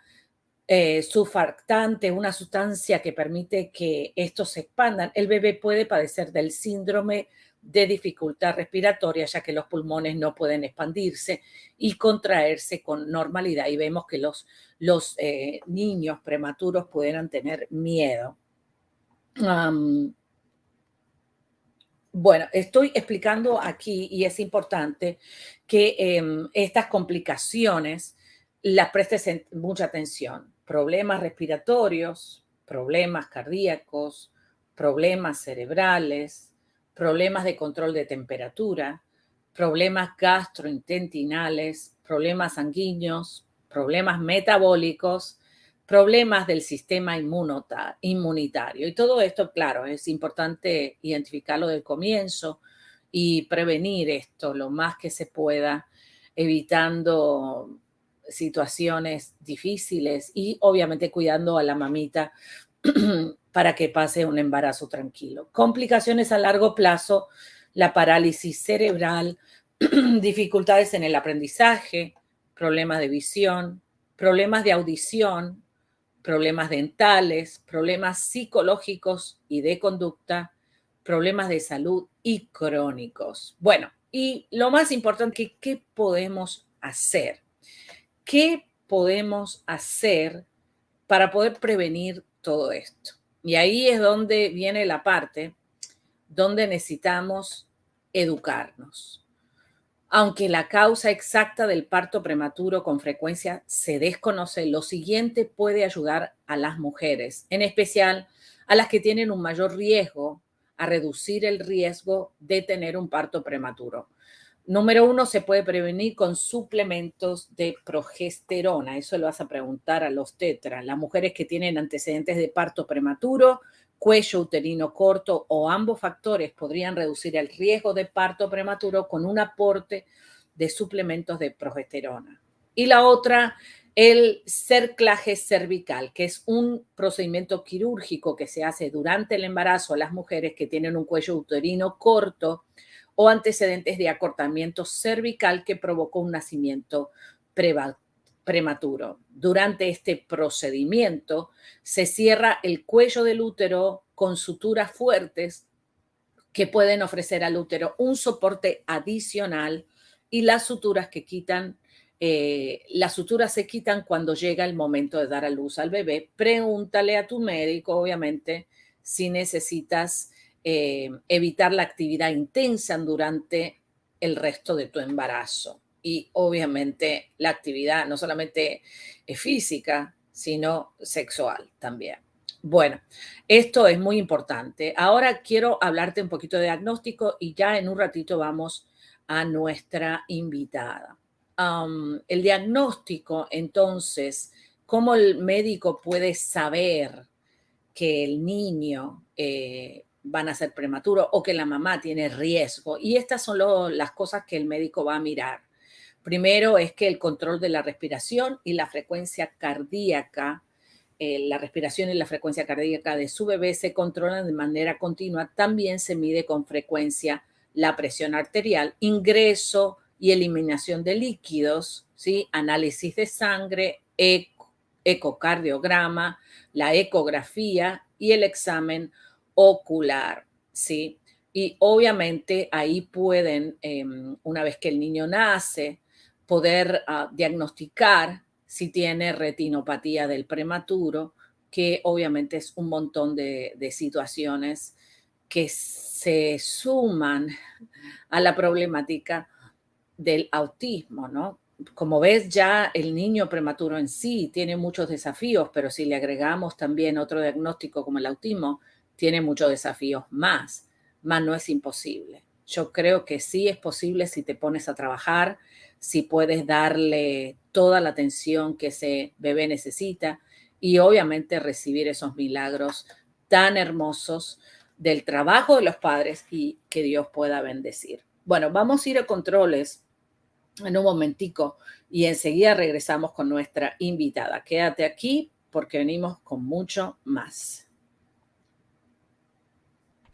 B: surfactante, una sustancia que permite que estos se expandan, el bebé puede padecer del síndrome de dificultad respiratoria, ya que los pulmones no pueden expandirse y contraerse con normalidad. Y vemos que los niños prematuros pudieran tener miedo. Bueno, estoy explicando aquí, y es importante que estas complicaciones las prestes mucha atención. Problemas respiratorios, problemas cardíacos, problemas cerebrales, problemas de control de temperatura, problemas gastrointestinales, problemas sanguíneos, problemas metabólicos, problemas del sistema inmunitario. Y todo esto, claro, es importante identificarlo del comienzo y prevenir esto lo más que se pueda, evitando situaciones difíciles y obviamente cuidando a la mamita para que pase un embarazo tranquilo. Complicaciones a largo plazo, la parálisis cerebral, dificultades en el aprendizaje, problemas de visión, problemas de audición, problemas dentales, problemas psicológicos y de conducta, problemas de salud y crónicos. Bueno, y lo más importante, ¿qué podemos hacer? ¿Qué podemos hacer para poder prevenir todo esto? Y ahí es donde viene la parte donde necesitamos educarnos. Aunque la causa exacta del parto prematuro con frecuencia se desconoce, lo siguiente puede ayudar a las mujeres, en especial a las que tienen un mayor riesgo, a reducir el riesgo de tener un parto prematuro. Número 1, se puede prevenir con suplementos de progesterona. Eso lo vas a preguntar a los tetras. Las mujeres que tienen antecedentes de parto prematuro, cuello uterino corto o ambos factores podrían reducir el riesgo de parto prematuro con un aporte de suplementos de progesterona. Y la otra, el cerclaje cervical, que es un procedimiento quirúrgico que se hace durante el embarazo a las mujeres que tienen un cuello uterino corto o antecedentes de acortamiento cervical que provocó un nacimiento prematuro. Durante este procedimiento se cierra el cuello del útero con suturas fuertes que pueden ofrecer al útero un soporte adicional y las suturas se quitan cuando llega el momento de dar a luz al bebé. Pregúntale a tu médico, obviamente, si necesitas evitar la actividad intensa durante el resto de tu embarazo. Y obviamente la actividad no solamente es física, sino sexual también. Bueno, esto es muy importante. Ahora quiero hablarte un poquito de diagnóstico y ya en un ratito vamos a nuestra invitada. El diagnóstico, entonces, ¿cómo el médico puede saber que el niño va a ser prematuro o que la mamá tiene riesgo? Y estas son las cosas que el médico va a mirar. Primero es que el control de la respiración y la frecuencia cardíaca, la respiración y la frecuencia cardíaca de su bebé se controlan de manera continua. También se mide con frecuencia la presión arterial, ingreso y eliminación de líquidos, ¿sí? Análisis de sangre, ecocardiograma, la ecografía y el examen ocular, ¿sí? Y obviamente ahí pueden, una vez que el niño nace, poder diagnosticar si tiene retinopatía del prematuro, que obviamente es un montón de situaciones que se suman a la problemática del autismo, ¿no? Como ves, ya el niño prematuro en sí tiene muchos desafíos, pero si le agregamos también otro diagnóstico como el autismo, tiene muchos desafíos más no es imposible. Yo creo que sí es posible si te pones a trabajar, si puedes darle toda la atención que ese bebé necesita y obviamente recibir esos milagros tan hermosos del trabajo de los padres y que Dios pueda bendecir. Bueno, vamos a ir a controles en un momentico y enseguida regresamos con nuestra invitada. Quédate aquí porque venimos con mucho más.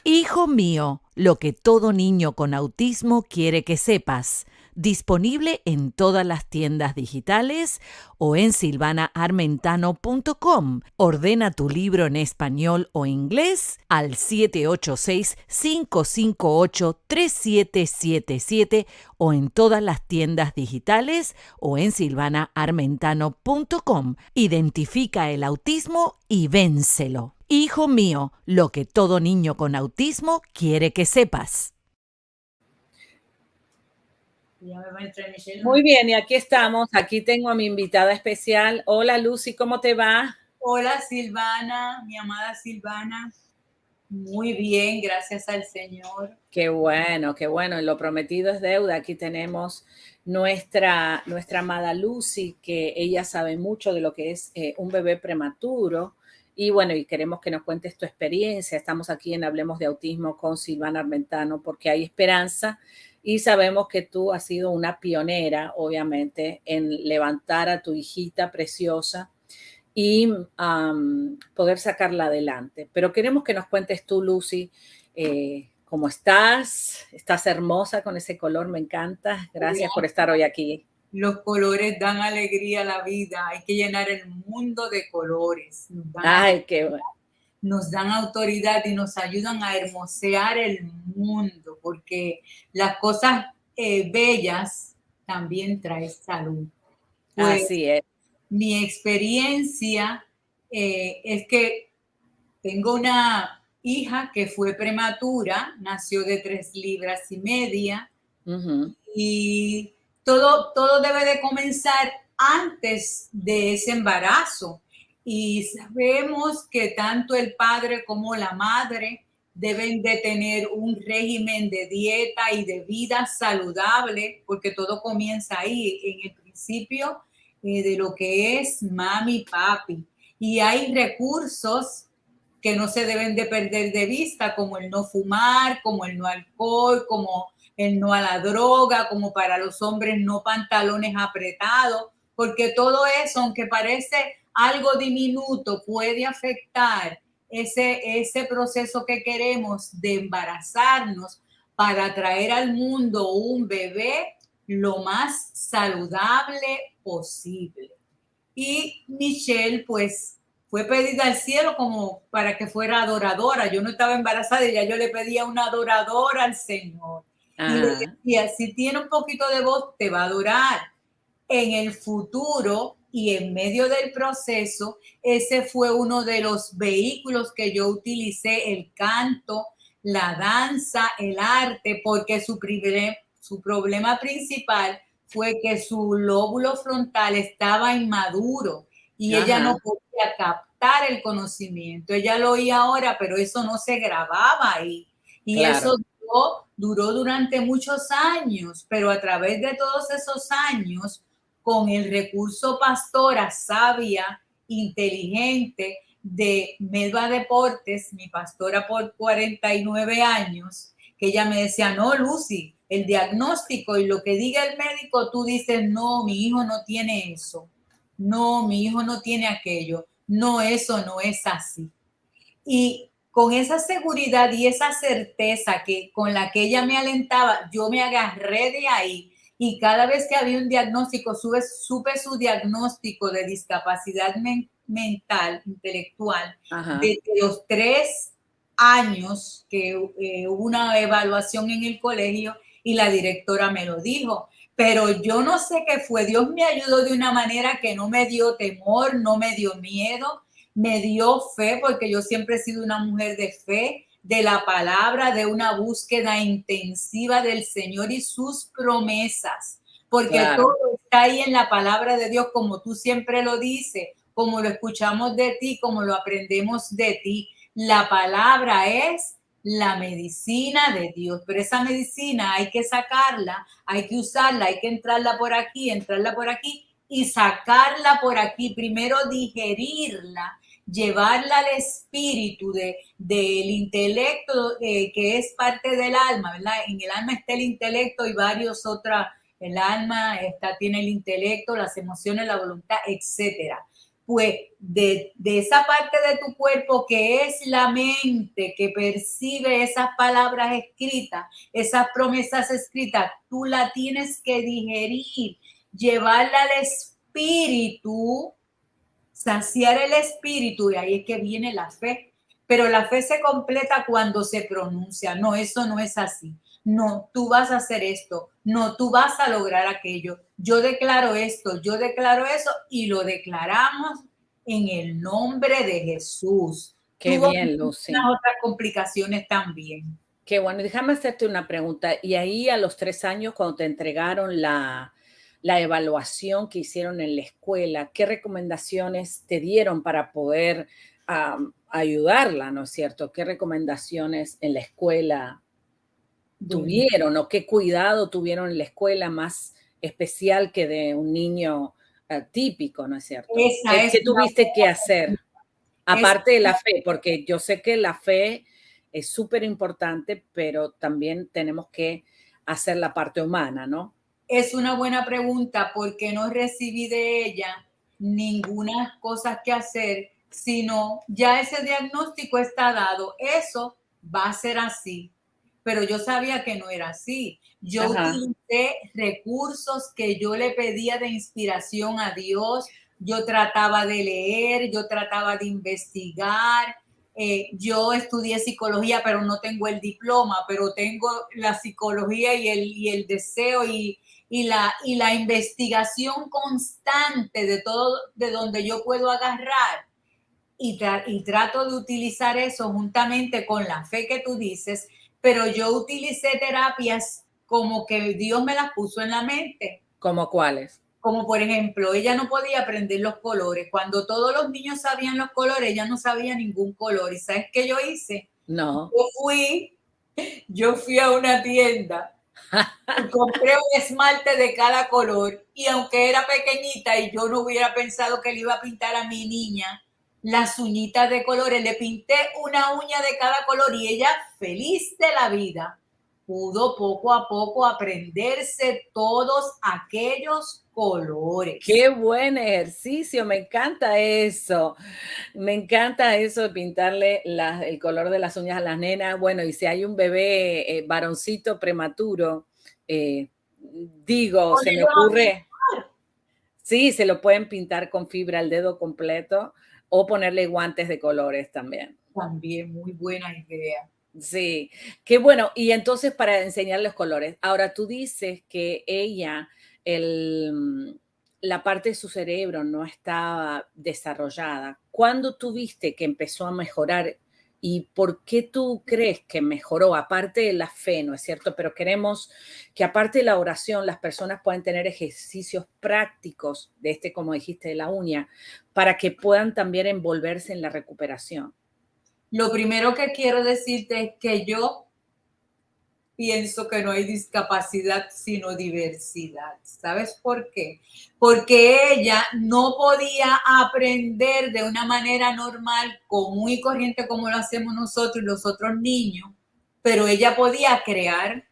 C: Hijo mío, lo que todo niño con autismo quiere que sepas. Disponible en todas las tiendas digitales o en silvanaarmentano.com. Ordena tu libro en español o inglés al 786-558-3777 o en todas las tiendas digitales o en silvanaarmentano.com. Identifica el autismo y vénselo. Hijo mío, lo que todo niño con autismo quiere que sepas.
B: Muy bien, y aquí estamos. Aquí tengo a mi invitada especial. Hola, Lucy, ¿cómo te va?
D: Hola, Silvana, mi amada Silvana. Muy bien, gracias al Señor.
B: Qué bueno, qué bueno. Lo prometido es deuda. Aquí tenemos nuestra amada Lucy, que ella sabe mucho de lo que es un bebé prematuro. Y bueno, y queremos que nos cuentes tu experiencia. Estamos aquí en Hablemos de Autismo con Silvana Armentano porque hay esperanza y sabemos que tú has sido una pionera, obviamente, en levantar a tu hijita preciosa y poder sacarla adelante. Pero queremos que nos cuentes tú, Lucy, cómo estás. Estás hermosa con ese color, me encanta. Gracias por estar hoy aquí.
D: Los colores dan alegría a la vida, hay que llenar el mundo de colores.
B: Ay, qué bueno.
D: Nos dan autoridad y nos ayudan a hermosear el mundo, porque las cosas bellas también traen salud. Pues,
B: Así es.
D: mi experiencia es que tengo una hija que fue prematura, nació de 3,5 libras y todo debe de comenzar antes de ese embarazo. Y sabemos que tanto el padre como la madre deben de tener un régimen de dieta y de vida saludable, porque todo comienza ahí, en el principio de lo que es mami, papi. Y hay recursos que no se deben de perder de vista, como el no fumar, como el no alcohol, como el no a la droga, como para los hombres no pantalones apretados, porque todo eso, aunque parece algo diminuto, puede afectar ese proceso que queremos de embarazarnos para traer al mundo un bebé lo más saludable posible. Y Michelle, pues, fue pedida al cielo como para que fuera adoradora. Yo no estaba embarazada y ya yo le pedía una adoradora al Señor. Y le decía, si tiene un poquito de voz, te va a adorar. En el futuro y en medio del proceso, ese fue uno de los vehículos que yo utilicé, el canto, la danza, el arte, porque su problema principal fue que su lóbulo frontal estaba inmaduro y ella no podía captar el conocimiento. Ella lo oía ahora, pero eso no se grababa ahí. Y claro, eso duró durante muchos años, pero a través de todos esos años, con el recurso pastora sabia, inteligente de Melba Deportes, mi pastora por 49 años, que ella me decía, no, Lucy, el diagnóstico y lo que diga el médico, tú dices, no, mi hijo no tiene eso, no, mi hijo no tiene aquello, no, eso no es así. Y con esa seguridad y esa certeza con la que ella me alentaba, yo me agarré de ahí y cada vez que había un diagnóstico, supe su diagnóstico de discapacidad mental, intelectual, desde los 3 años que hubo una evaluación en el colegio y la directora me lo dijo. Pero yo no sé qué fue, Dios me ayudó de una manera que no me dio temor, no me dio miedo, me dio fe, porque yo siempre he sido una mujer de fe, de la palabra, de una búsqueda intensiva del Señor y sus promesas, porque todo está ahí en la palabra de Dios, como tú siempre lo dices, como lo escuchamos de ti, como lo aprendemos de ti. La palabra es la medicina de Dios, pero esa medicina hay que sacarla, hay que usarla, hay que entrarla por aquí y sacarla por aquí, primero digerirla, llevarla al espíritu del intelecto que es parte del alma, ¿verdad? En el alma está el intelecto y varios otras, el alma tiene el intelecto, las emociones, la voluntad, etcétera. Pues de esa parte de tu cuerpo que es la mente, que percibe esas palabras escritas, esas promesas escritas, tú la tienes que digerir, llevarla al espíritu, saciar el espíritu, y ahí es que viene la fe. Pero la fe se completa cuando se pronuncia. No, eso no es así. No, tú vas a hacer esto. No, tú vas a lograr aquello. Yo declaro esto, yo declaro eso y lo declaramos en el nombre de Jesús.
B: Qué bien, Lucy.
D: Otras complicaciones también.
B: Qué bueno. Déjame hacerte una pregunta. Y ahí a los 3 años, cuando te entregaron la evaluación que hicieron en la escuela, ¿qué recomendaciones te dieron para poder ayudarla, ¿no es cierto? ¿Qué recomendaciones en la escuela
D: Bueno,
B: tuvieron o qué cuidado tuvieron en la escuela más especial que de un niño típico, ¿no es cierto?
D: esa es
B: ¿Qué
D: una
B: tuviste que hacer?
D: es
B: Aparte de la fe, porque yo sé que la fe es súper importante, pero también tenemos que hacer la parte humana, ¿no?
D: Es una buena pregunta porque no recibí de ella ninguna cosa que hacer, sino ya ese diagnóstico está dado. Eso va a ser así, pero yo sabía que no era así. Yo
B: Ajá.
D: utilicé recursos que yo le pedía de inspiración a Dios. Yo trataba de leer, yo trataba de investigar. Yo estudié psicología, pero no tengo el diploma, pero tengo la psicología y el deseo y la investigación constante de todo, de donde yo puedo agarrar y trato de utilizar eso juntamente con la fe que tú dices, pero yo utilicé terapias como que Dios me las puso en la mente.
B: ¿Cómo cuáles?
D: Como por ejemplo, ella no podía aprender los colores. Cuando todos los niños sabían los colores, ella no sabía ningún color. ¿Y sabes qué yo hice?
B: No.
D: Yo fui a una tienda y compré un esmalte de cada color y aunque era pequeñita y yo no hubiera pensado que le iba a pintar a mi niña las uñitas de colores, le pinté una uña de cada color y ella feliz de la vida pudo poco a poco aprenderse todos aquellos colores.
B: Qué buen ejercicio, me encanta eso. Me encanta eso de pintarle el color de las uñas a las nenas. Bueno, y si hay un bebé varoncito prematuro, digo, se me ocurre, sí, se lo pueden pintar con fibra al dedo completo o ponerle guantes de colores también.
D: También muy buena idea.
B: Sí, qué bueno. Y entonces para enseñar los colores. Ahora tú dices que ella, la parte de su cerebro no estaba desarrollada. ¿Cuándo tú viste que empezó a mejorar y por qué tú crees que mejoró? Aparte de la fe, ¿no es cierto? Pero queremos que aparte de la oración, las personas puedan tener ejercicios prácticos de como dijiste, de la uña, para que puedan también envolverse en la recuperación.
D: Lo primero que quiero decirte es que yo pienso que no hay discapacidad, sino diversidad. ¿Sabes por qué? Porque ella no podía aprender de una manera normal, común y corriente como lo hacemos nosotros y los otros niños, pero ella podía crear,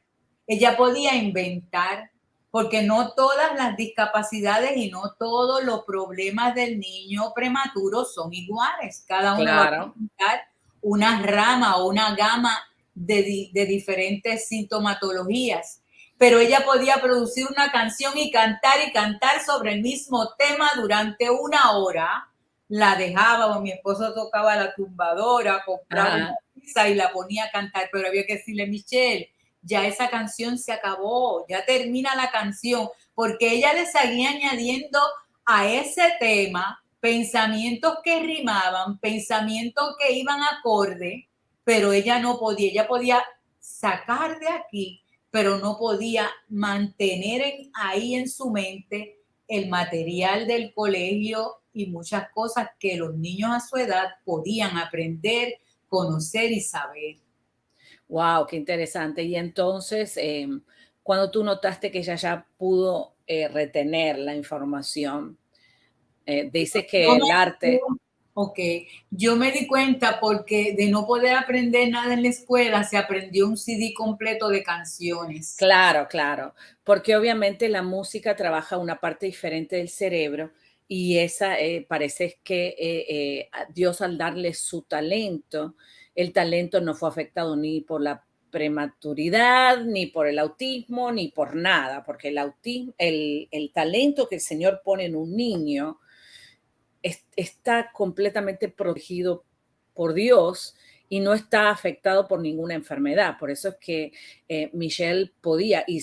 D: ella podía inventar, porque no todas las discapacidades y no todos los problemas del niño prematuro son iguales. Cada uno va a
B: Claro.
D: presentar una rama o una gama de diferentes sintomatologías, pero ella podía producir una canción y cantar sobre el mismo tema durante una hora. La dejaba, o mi esposo tocaba la tumbadora, compraba una
B: Ajá.
D: pizza y la ponía a cantar, pero había que decirle, Michelle, ya esa canción se acabó, ya termina la canción, porque ella le seguía añadiendo a ese tema pensamientos que rimaban, pensamientos que iban acorde, pero ella no podía, ella podía sacar de aquí, pero no podía mantener ahí en su mente el material del colegio y muchas cosas que los niños a su edad podían aprender, conocer y saber.
B: Wow, qué interesante. Y entonces, cuando tú notaste que ella ya pudo retener la información, dices
D: Yo
B: que el
D: me,
B: arte,
D: ok, yo me di cuenta porque de no poder aprender nada en la escuela, se aprendió un CD completo de canciones.
B: claro, claro, porque obviamente la música trabaja una parte diferente del cerebro y esa parece que Dios al darle su talento, el talento no fue afectado ni por la prematuridad, ni por el autismo, ni por nada, porque el autismo, el talento que el Señor pone en un niño está completamente protegido por Dios y no está afectado por ninguna enfermedad. Por eso es que Michelle podía y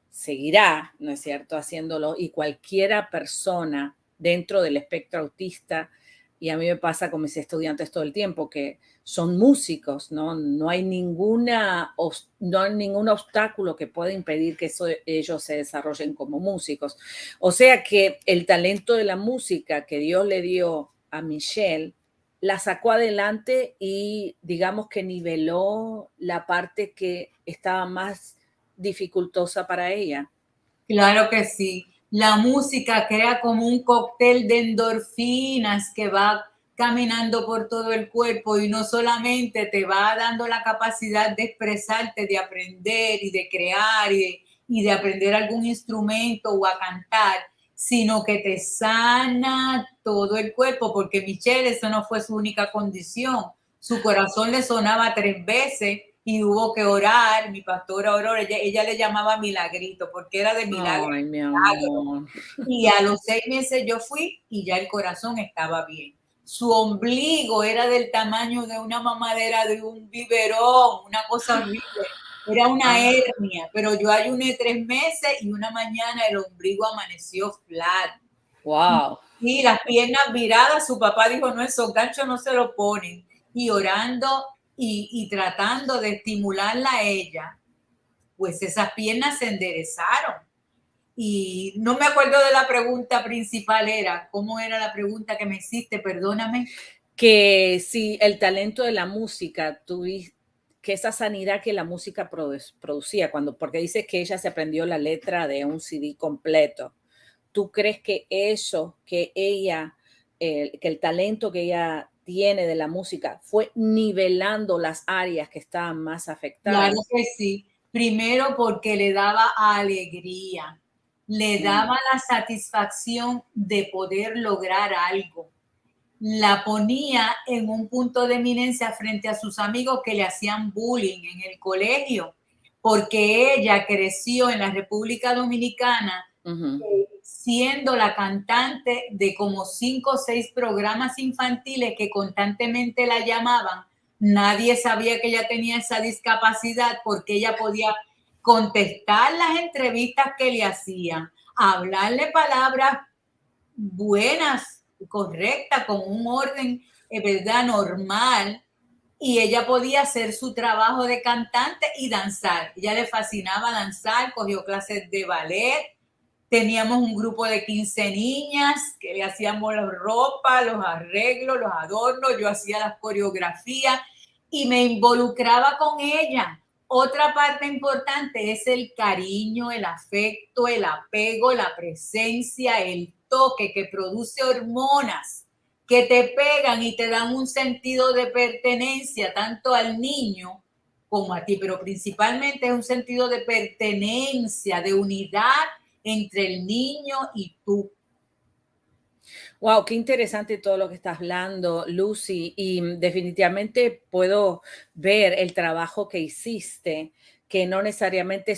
B: seguirá, ¿no es cierto?, haciéndolo y cualquiera persona dentro del espectro autista, y a mí me pasa con mis estudiantes todo el tiempo, que son músicos, ¿no? No hay ningún obstáculo que pueda impedir que ellos se desarrollen como músicos. O sea que el talento de la música que Dios le dio a Michelle la sacó adelante y digamos que niveló la parte que estaba más dificultosa para ella.
D: Claro que sí. La música crea como un cóctel de endorfinas que va caminando por todo el cuerpo y no solamente te va dando la capacidad de expresarte, de aprender y de crear y de aprender algún instrumento o a cantar, sino que te sana todo el cuerpo, porque Michelle, eso no fue su única condición. Su corazón le sonaba 3 veces y hubo que orar. Mi pastora oró, ella le llamaba milagrito, porque era de milagro.
B: Ay, mi amor.
D: Y a los 6 meses yo fui y ya el corazón estaba bien. Su ombligo era del tamaño de una mamadera de un biberón, una cosa horrible. Era una hernia, pero yo ayuné 3 meses y una mañana el ombligo amaneció flat.
B: Wow.
D: Y las piernas viradas, su papá dijo, no, esos ganchos no se lo ponen. Y orando y tratando de estimularla a ella, pues esas piernas se enderezaron. Y no me acuerdo de la pregunta principal, ¿cómo era la pregunta que me hiciste? Perdóname.
B: Que si el talento de la música, que esa sanidad que la música producía, porque dice que ella se aprendió la letra de un CD completo. ¿Tú crees que eso, que el talento que ella tiene de la música fue nivelando las áreas que estaban más afectadas?
D: Claro que sí. Primero porque le daba alegría, le daba la satisfacción de poder lograr algo. La ponía en un punto de eminencia frente a sus amigos que le hacían bullying en el colegio, porque ella creció en la República Dominicana siendo la cantante de como 5 o 6 programas infantiles que constantemente la llamaban. Nadie sabía que ella tenía esa discapacidad porque ella podía contestar las entrevistas que le hacían, hablarle palabras buenas, correctas, con un orden, ¿verdad? Normal. Y ella podía hacer su trabajo de cantante y danzar. Ella le fascinaba danzar, cogió clases de ballet. Teníamos un grupo de 15 niñas que le hacíamos la ropa, los arreglos, los adornos. Yo hacía las coreografías y me involucraba con ella. Otra parte importante es el cariño, el afecto, el apego, la presencia, el toque que produce hormonas que te pegan y te dan un sentido de pertenencia tanto al niño como a ti, pero principalmente es un sentido de pertenencia, de unidad entre el niño y tú.
B: Wow, qué interesante todo lo que estás hablando, Lucy, y definitivamente puedo ver el trabajo que hiciste, que no necesariamente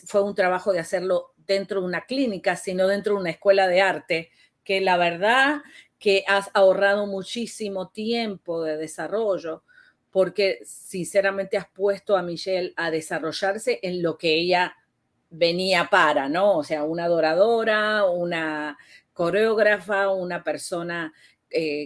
B: fue un trabajo de hacerlo dentro de una clínica, sino dentro de una escuela de arte, que la verdad que has ahorrado muchísimo tiempo de desarrollo, porque sinceramente has puesto a Michelle a desarrollarse en lo que ella venía para, ¿no? O sea, una adoradora, una coreógrafa, una persona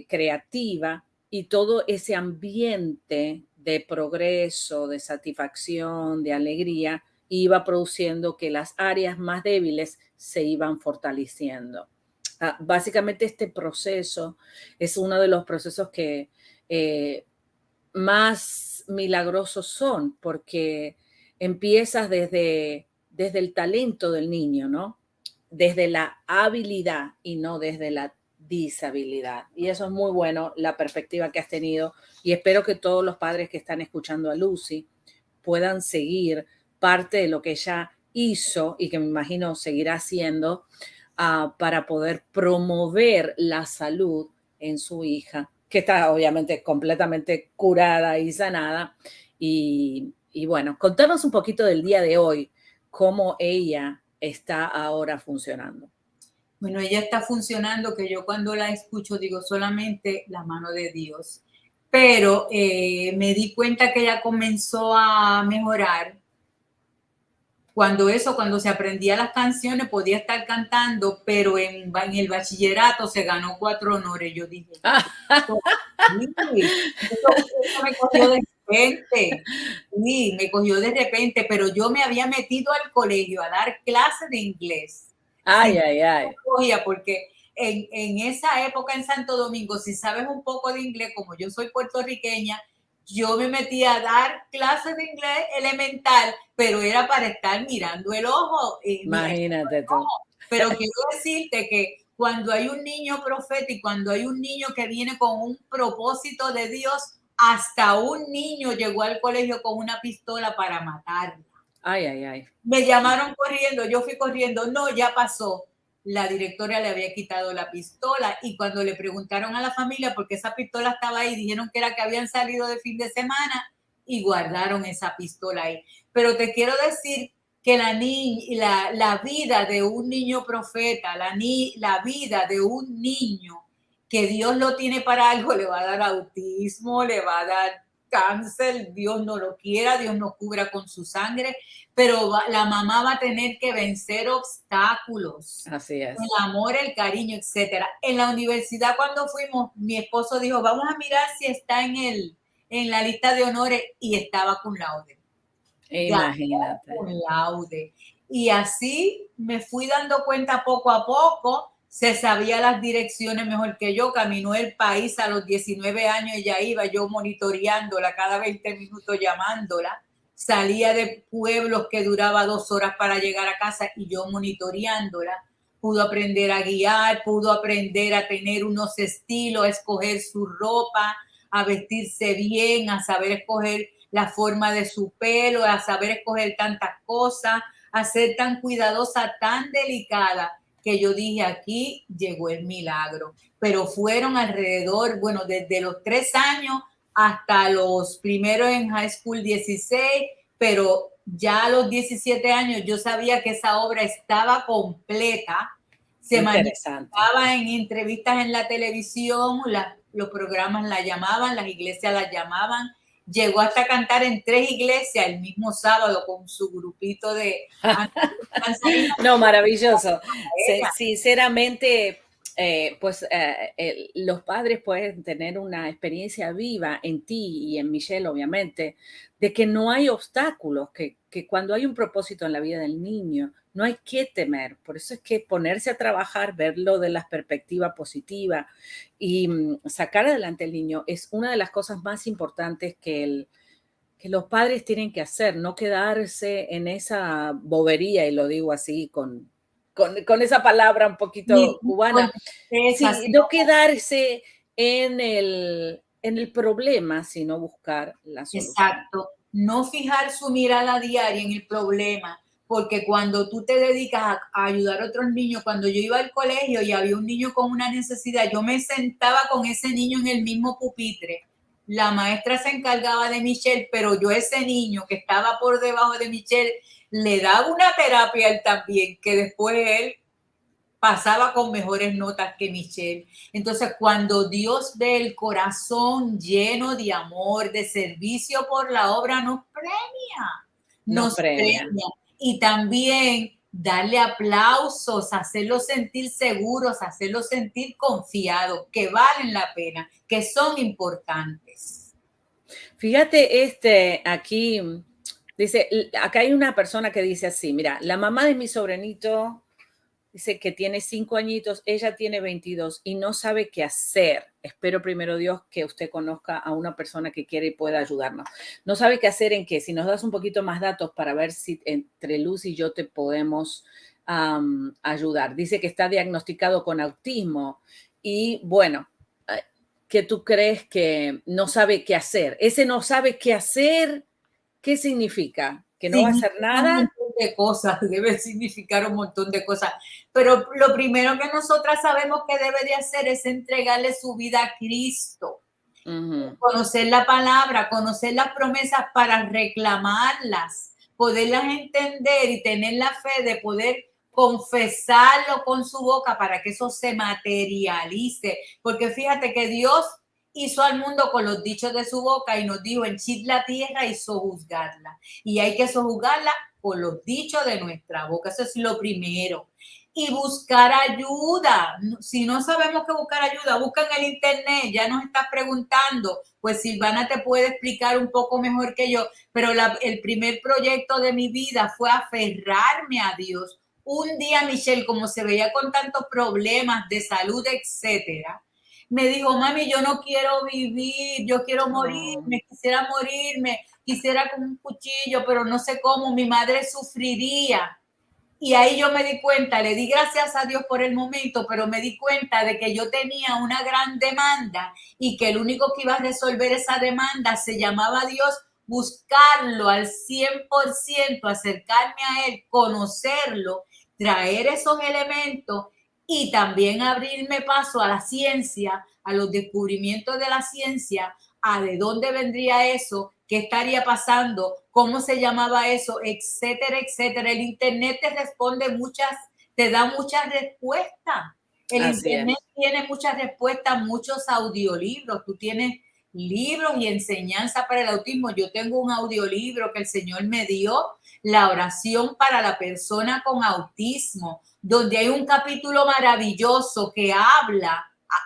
B: creativa, y todo ese ambiente de progreso, de satisfacción, de alegría, iba produciendo que las áreas más débiles se iban fortaleciendo. Básicamente este proceso es uno de los procesos que más milagrosos son, porque empiezas desde el talento del niño, ¿no? Desde la habilidad y no desde la disabilidad. Y eso es muy bueno, la perspectiva que has tenido, y espero que todos los padres que están escuchando a Lucy puedan seguir parte de lo que ella hizo y que me imagino seguirá haciendo para poder promover la salud en su hija, que está obviamente completamente curada y sanada. Y bueno, contanos un poquito del día de hoy, cómo ella está ahora funcionando.
D: Bueno, ella está funcionando, que yo cuando la escucho digo solamente la mano de Dios. Pero me di cuenta que ella comenzó a mejorar cuando se aprendía las canciones podía estar cantando, pero en el bachillerato se ganó 4 honores. Yo dije, eso me cogió de repente. Sí, me cogió de repente, pero yo me había metido al colegio a dar clases de inglés.
B: Ay, ay, ay.
D: Porque en esa época en Santo Domingo, si sabes un poco de inglés, como yo soy puertorriqueña, yo me metí a dar clases de inglés elemental, pero era para estar mirando el ojo.
B: Imagínate tú.
D: Pero quiero decirte que cuando hay un niño profeta y cuando hay un niño que viene con un propósito de Dios, hasta un niño llegó al colegio con una pistola para matarla.
B: Ay, ay, ay.
D: Me llamaron corriendo, yo fui corriendo, no, ya pasó. La directora le había quitado la pistola y cuando le preguntaron a la familia por qué esa pistola estaba ahí, dijeron que era que habían salido de fin de semana y guardaron esa pistola ahí. Pero te quiero decir que la vida de un niño profeta, la vida de un niño que Dios lo tiene para algo, le va a dar autismo, le va a dar cáncer, Dios no lo quiera, Dios nos cubra con su sangre, pero la mamá va a tener que vencer obstáculos.
B: Así es.
D: El amor, el cariño, etcétera. En la universidad cuando fuimos, mi esposo dijo, vamos a mirar si está en la lista de honores y estaba cum laude.
B: Imagínate.
D: Cum laude. Y así me fui dando cuenta poco a poco. Se sabía las direcciones mejor que yo, caminó el país a los 19 años, ella iba, yo monitoreándola, cada 20 minutos llamándola, salía de pueblos que duraba 2 horas para llegar a casa y yo monitoreándola, pudo aprender a guiar, pudo aprender a tener unos estilos, a escoger su ropa, a vestirse bien, a saber escoger la forma de su pelo, a saber escoger tantas cosas, a ser tan cuidadosa, tan delicada, que yo dije, aquí llegó el milagro. Pero fueron alrededor, bueno, desde los 3 años hasta los primeros en high school 16, pero ya a los 17 años yo sabía que esa obra estaba completa. Se manifestaba en entrevistas en la televisión, los programas la llamaban, las iglesias la llamaban. Llegó hasta cantar en 3 iglesias el mismo sábado con su grupito de...
B: No, maravilloso. Sinceramente, los padres pueden tener una experiencia viva en ti y en Michelle, obviamente, de que no hay obstáculos, que cuando hay un propósito en la vida del niño, no hay que temer. Por eso es que ponerse a trabajar, verlo de la perspectiva positiva y sacar adelante al niño es una de las cosas más importantes que los padres tienen que hacer, no quedarse en esa bobería, y lo digo así con esa palabra un poquito cubana, sí, no quedarse en el problema, sino buscar la solución.
D: Exacto, no fijar su mirada diaria en el problema, porque cuando tú te dedicas a ayudar a otros niños, cuando yo iba al colegio y había un niño con una necesidad, yo me sentaba con ese niño en el mismo pupitre. La maestra se encargaba de Michelle, pero yo ese niño que estaba por debajo de Michelle, le daba una terapia a él también, que después él pasaba con mejores notas que Michelle. Entonces, cuando Dios ve el corazón lleno de amor, de servicio por la obra, nos premia. Y también darle aplausos, hacerlos sentir seguros, hacerlos sentir confiados, que valen la pena, que son importantes.
B: Fíjate, aquí dice, acá hay una persona que dice así, mira, la mamá de mi sobrinito dice que tiene 5 añitos, ella tiene 22 y no sabe qué hacer. Espero primero Dios que usted conozca a una persona que quiere y pueda ayudarnos. No sabe qué hacer en qué. Si nos das un poquito más datos para ver si entre Luz y yo te podemos ayudar. Dice que está diagnosticado con autismo y bueno, que tú crees que no sabe qué hacer. Ese no sabe qué hacer, ¿qué significa? ¿Que no va a hacer nada?
D: Un montón de cosas, debe significar un montón de cosas. Pero lo primero que nosotras sabemos que debe de hacer es entregarle su vida a Cristo. Conocer la palabra, conocer las promesas para reclamarlas, poderlas entender y tener la fe de poder confesarlo con su boca para que eso se materialice. Porque fíjate que Dios hizo al mundo con los dichos de su boca y nos dijo, henchid la tierra y sojuzgadla. Y hay que sojuzgarla con los dichos de nuestra boca. Eso es lo primero. Y buscar ayuda. Si no sabemos qué buscar ayuda, busca en el internet. Ya nos estás preguntando. Pues Silvana te puede explicar un poco mejor que yo. Pero el primer proyecto de mi vida fue aferrarme a Dios. Un día Michelle, como se veía con tantos problemas de salud, etcétera, me dijo, mami, yo no quiero vivir, yo quiero morirme, quisiera con un cuchillo, pero no sé cómo, mi madre sufriría. Y ahí yo me di cuenta, le di gracias a Dios por el momento, pero me di cuenta de que yo tenía una gran demanda y que el único que iba a resolver esa demanda se llamaba Dios, buscarlo al 100%, acercarme a Él, conocerlo, traer esos elementos y también abrirme paso a la ciencia, a los descubrimientos de la ciencia, a de dónde vendría eso, qué estaría pasando, cómo se llamaba eso, etcétera, etcétera. El Internet te responde te da muchas respuestas. El Internet tiene muchas respuestas, muchos audiolibros. Tú tienes libros y enseñanza para el autismo. Yo tengo un audiolibro que el Señor me dio, La oración para la persona con autismo, donde hay un capítulo maravilloso que habla,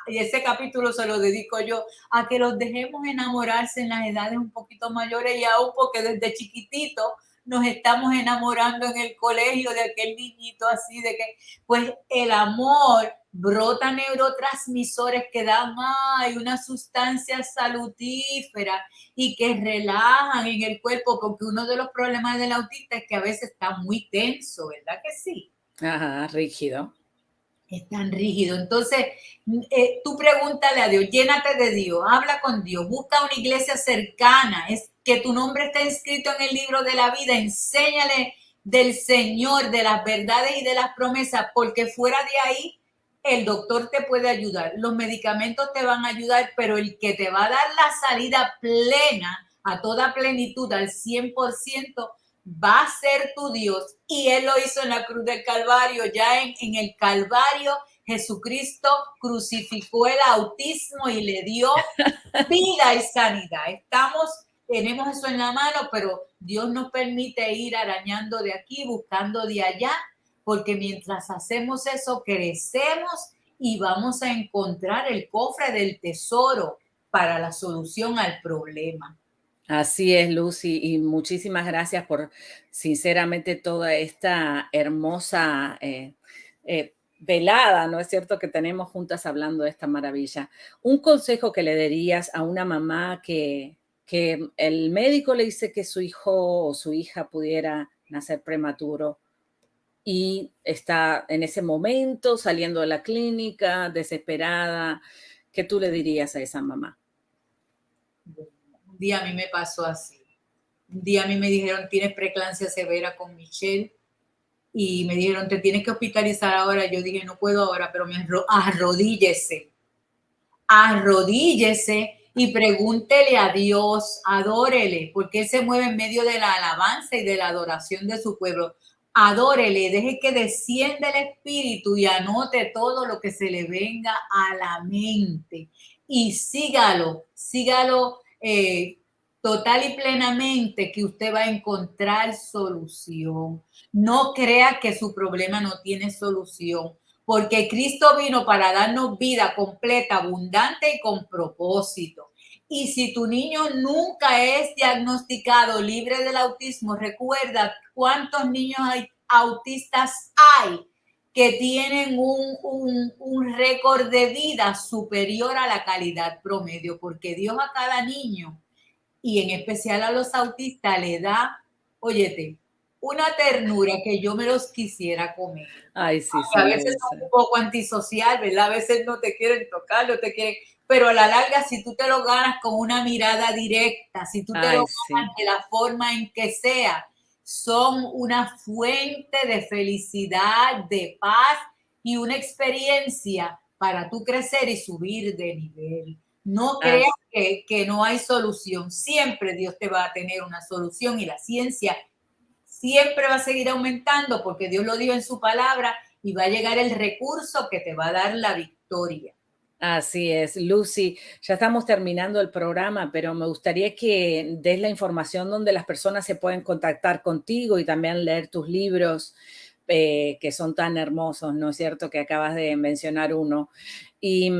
D: y ese capítulo se lo dedico yo, a que los dejemos enamorarse en las edades un poquito mayores y aún porque desde chiquitito nos estamos enamorando en el colegio de aquel niñito así, de que pues el amor brota neurotransmisores que dan una sustancia salutífera y que relajan en el cuerpo, porque uno de los problemas del autista es que a veces está muy tenso, ¿verdad que sí?
B: Ajá, rígido.
D: Es tan rígido. Entonces, tú pregúntale a Dios, llénate de Dios, habla con Dios, busca una iglesia cercana, es que tu nombre esté inscrito en el libro de la vida, enséñale del Señor, de las verdades y de las promesas, porque fuera de ahí el doctor te puede ayudar, los medicamentos te van a ayudar, pero el que te va a dar la salida plena, a toda plenitud, al 100%, va a ser tu Dios. Y Él lo hizo en la cruz del Calvario. Ya en el Calvario, Jesucristo crucificó el autismo y le dio vida y sanidad. Tenemos eso en la mano, pero Dios nos permite ir arañando de aquí, buscando de allá, porque mientras hacemos eso, crecemos y vamos a encontrar el cofre del tesoro para la solución al problema.
B: Así es, Lucy, y muchísimas gracias por, sinceramente, toda esta hermosa velada, ¿no es cierto?, que tenemos juntas hablando de esta maravilla. Un consejo que le darías a una mamá que el médico le dice que su hijo o su hija pudiera nacer prematuro y está en ese momento saliendo de la clínica, desesperada, ¿qué tú le dirías a esa mamá?
D: Un día a mí me pasó así. Un día a mí me dijeron, tienes preeclampsia severa con Michelle, y me dijeron, te tienes que hospitalizar ahora. Yo dije, no puedo ahora, pero arrodíllese y pregúntele a Dios, adórele, porque Él se mueve en medio de la alabanza y de la adoración de su pueblo. Adórele, deje que descienda el Espíritu y anote todo lo que se le venga a la mente. Y sígalo total y plenamente, que usted va a encontrar solución. No crea que su problema no tiene solución, porque Cristo vino para darnos vida completa, abundante y con propósito. Y si tu niño nunca es diagnosticado libre del autismo, recuerda cuántos niños autistas hay que tienen un récord de vida superior a la calidad promedio, porque Dios a cada niño, y en especial a los autistas, le da, óyete, una ternura que yo me los quisiera comer.
B: Ay, sí,
D: a veces son un poco antisocial, ¿verdad? A veces no te quieren tocar, no te quieren, pero a la larga, si tú te lo ganas con una mirada directa, si tú te lo ganas de la forma en que sea, son una fuente de felicidad, de paz y una experiencia para tú crecer y subir de nivel. No creas que no hay solución. Siempre Dios te va a tener una solución, y la ciencia siempre va a seguir aumentando, porque Dios lo dijo en su palabra, y va a llegar el recurso que te va a dar la victoria.
B: Así es, Lucy. Ya estamos terminando el programa, pero me gustaría que des la información donde las personas se pueden contactar contigo y también leer tus libros, que son tan hermosos, ¿no es cierto?, que acabas de mencionar uno. Y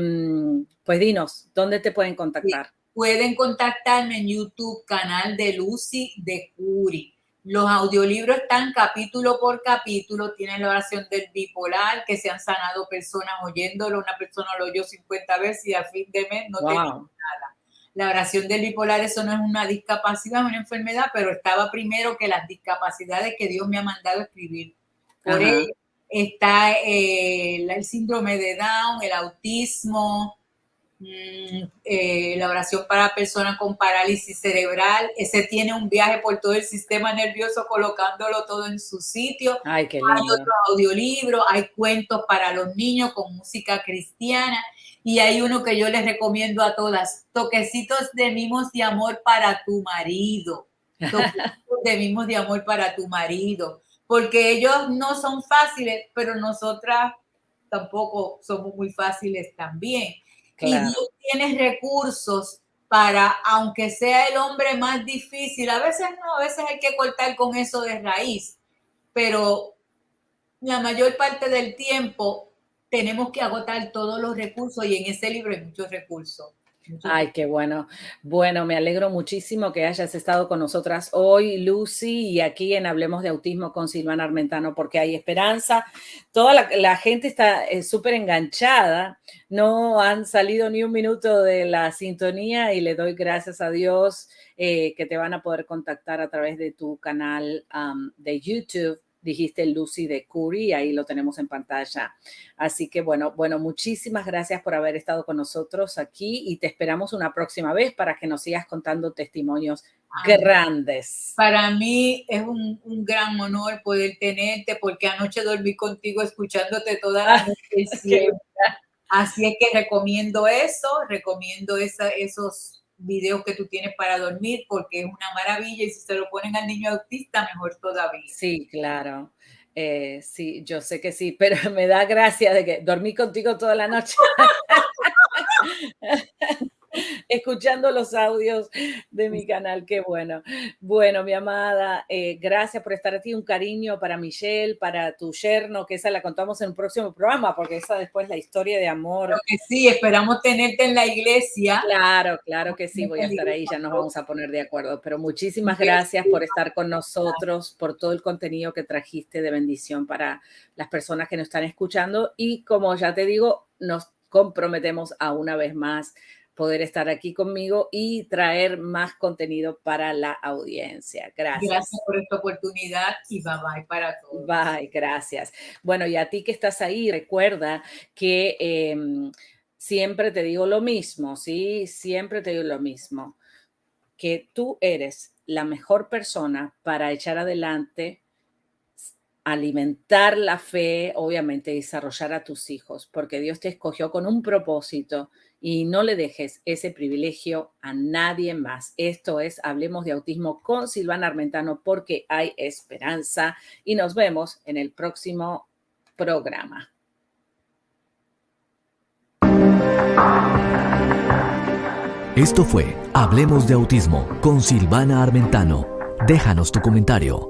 B: pues dinos, ¿dónde te pueden contactar?
D: Sí, pueden contactarme en YouTube, canal de Lucy de Curi. Los audiolibros están capítulo por capítulo, tienen la oración del bipolar, que se han sanado personas oyéndolo, una persona lo oyó 50 veces y a fin de mes no tenía nada. La oración del bipolar, eso no es una discapacidad, es una enfermedad, pero estaba primero que las discapacidades que Dios me ha mandado a escribir. Por ello está el síndrome de Down, el autismo, la oración para personas con parálisis cerebral. Ese tiene un viaje por todo el sistema nervioso colocándolo todo en su sitio.
B: Ay, qué lindo.
D: Hay otro audiolibro, hay cuentos para los niños con música cristiana y hay uno que yo les recomiendo a todas, Toquecitos de Mimos de Amor para tu marido. Toquecitos de Mimos de Amor para tu marido, porque ellos no son fáciles, pero nosotras tampoco somos muy fáciles también. Claro. Y Dios tiene recursos para, aunque sea el hombre más difícil, a veces no, a veces hay que cortar con eso de raíz, pero la mayor parte del tiempo tenemos que agotar todos los recursos y en ese libro hay muchos recursos.
B: Ay, qué bueno. Bueno, me alegro muchísimo que hayas estado con nosotras hoy, Lucy, y aquí en Hablemos de Autismo con Silvana Armentano, porque hay esperanza. Toda la gente está súper enganchada, no han salido ni un minuto de la sintonía y le doy gracias a Dios que te van a poder contactar a través de tu canal de YouTube. Dijiste Lucy de Curry, ahí lo tenemos en pantalla. Así que bueno, muchísimas gracias por haber estado con nosotros aquí y te esperamos una próxima vez para que nos sigas contando testimonios grandes.
D: Para mí es un gran honor poder tenerte porque anoche dormí contigo escuchándote toda la noche. Así es que recomiendo esos videos que tú tienes para dormir porque es una maravilla y si se lo ponen al niño autista mejor todavía.
B: Sí, claro. Sí, yo sé que sí, pero me da gracia de que dormí contigo toda la noche. Escuchando los audios de mi canal, qué bueno. Bueno, mi amada, gracias por estar aquí, un cariño para Michelle, para tu yerno, que esa la contamos en un próximo programa, porque esa después la historia de amor.
D: Claro que sí, esperamos tenerte en la iglesia.
B: Claro que sí, voy a estar ahí, ya nos vamos a poner de acuerdo, pero muchísimas gracias por estar con nosotros, por todo el contenido que trajiste de bendición para las personas que nos están escuchando y como ya te digo, nos comprometemos a una vez más poder estar aquí conmigo y traer más contenido para la audiencia. Gracias.
D: Gracias por esta oportunidad y bye bye para todos.
B: Bye, gracias. Bueno, y a ti que estás ahí, recuerda que siempre te digo lo mismo, ¿sí? Siempre te digo lo mismo, que tú eres la mejor persona para echar adelante, alimentar la fe, obviamente desarrollar a tus hijos, porque Dios te escogió con un propósito y no le dejes ese privilegio a nadie más. Esto es Hablemos de Autismo con Silvana Armentano porque hay esperanza y nos vemos en el próximo programa.
A: Esto fue Hablemos de Autismo con Silvana Armentano. Déjanos tu comentario.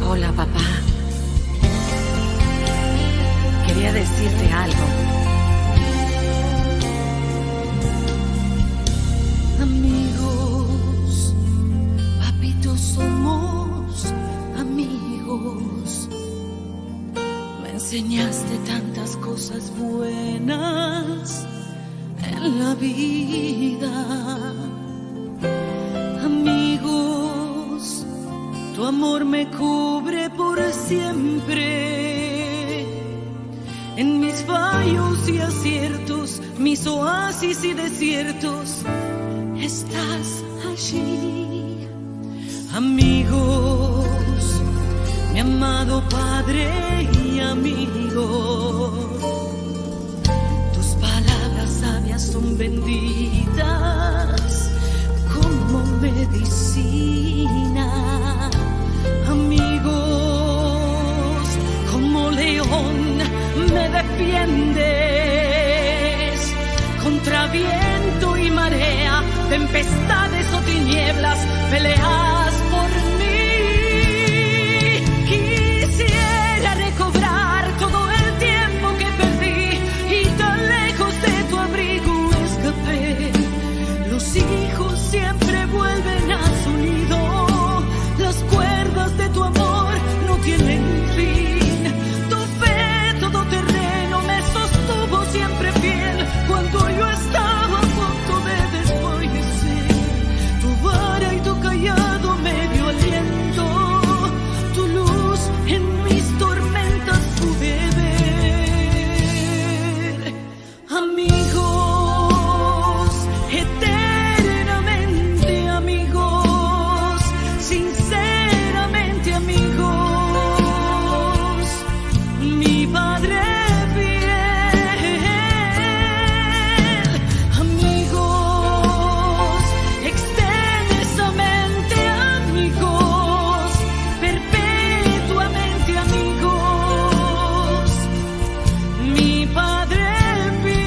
C: Hola, papá. Quería decirte algo.
E: Amigos, papito, somos amigos. Me enseñaste tantas cosas buenas en la vida. Amigos, tu amor me cubre por siempre. En mis fallos y aciertos, mis oasis y desiertos, estás allí. Amigos, mi amado Padre y amigo, tus palabras sabias son benditas como medicina. Amigos, como león me defiendes contra viento y marea. tempestades o tinieblas, peleas por mí. Quisiera recobrar todo el tiempo que perdí y tan lejos de tu abrigo escapé. Los hijos siempre vuelven a su nido, las cuerdas de tu amor no tienen fin. Tu fe todoterreno me sostuvo siempre fiel cuando yo estaba a punto de desfallecer. Tu vara y tu callado me dio aliento, tu luz en mis tormentas pude ver. Amigos, eternamente amigos, sinceramente amigos, mi Padre fiel. Amigos, extensamente amigos, perpetuamente amigos, mi Padre fiel.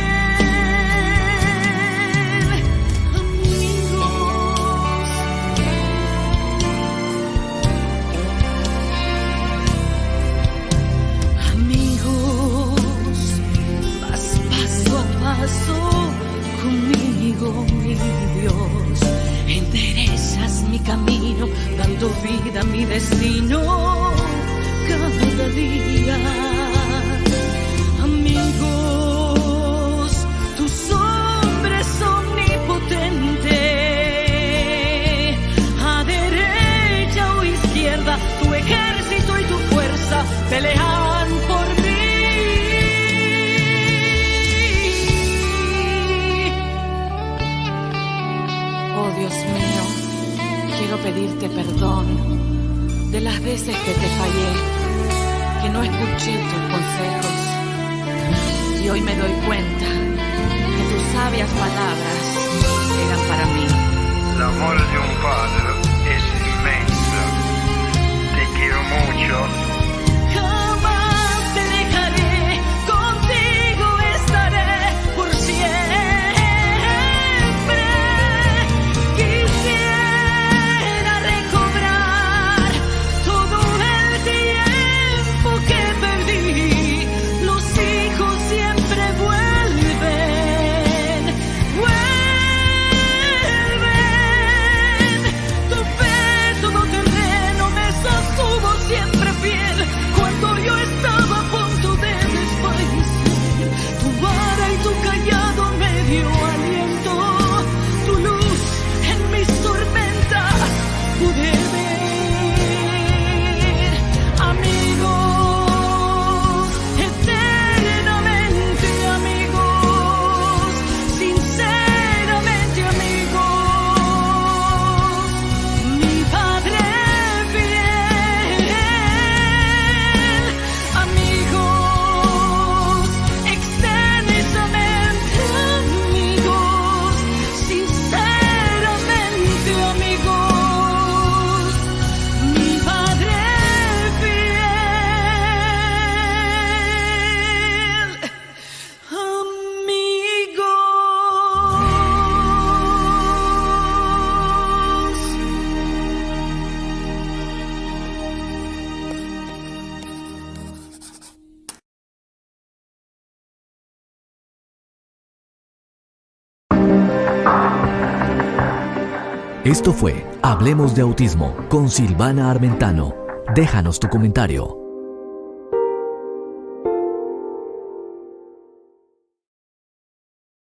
E: Amigos, vas paso a paso conmigo, mi Dios. Enderezas mi camino, dando vida a mi destino cada día. Amigos, tus hombres omnipotentes, a derecha o izquierda, tu ejército y tu fuerza pelean por mí. Oh Dios mío, quiero pedirte perdón de las veces que te fallé, que no escuché tus consejos. Y hoy me doy cuenta que tus sabias palabras eran para mí.
F: El amor de un padre es inmenso. Te quiero mucho.
E: Jamás te dejaré, contigo estaré por siempre. Quisiera recobrar todo el tiempo que perdí. Los hijos siempre vuelven, vuelven. Tu fe todoterreno me sostuvo siempre fiel cuando yo estaba a punto de desfallecer. Tu vara y tu callado me dio aliento, tu luz en mis tormentas pude ver. Amigos, eternamente amigos, sinceramente amigos, mi Padre fiel. Amigos, extensamente amigos, sinceramente amigos, mi Padre fiel. Amigos.
A: Esto fue Hablemos de Autismo con Silvana Armentano. Déjanos tu comentario.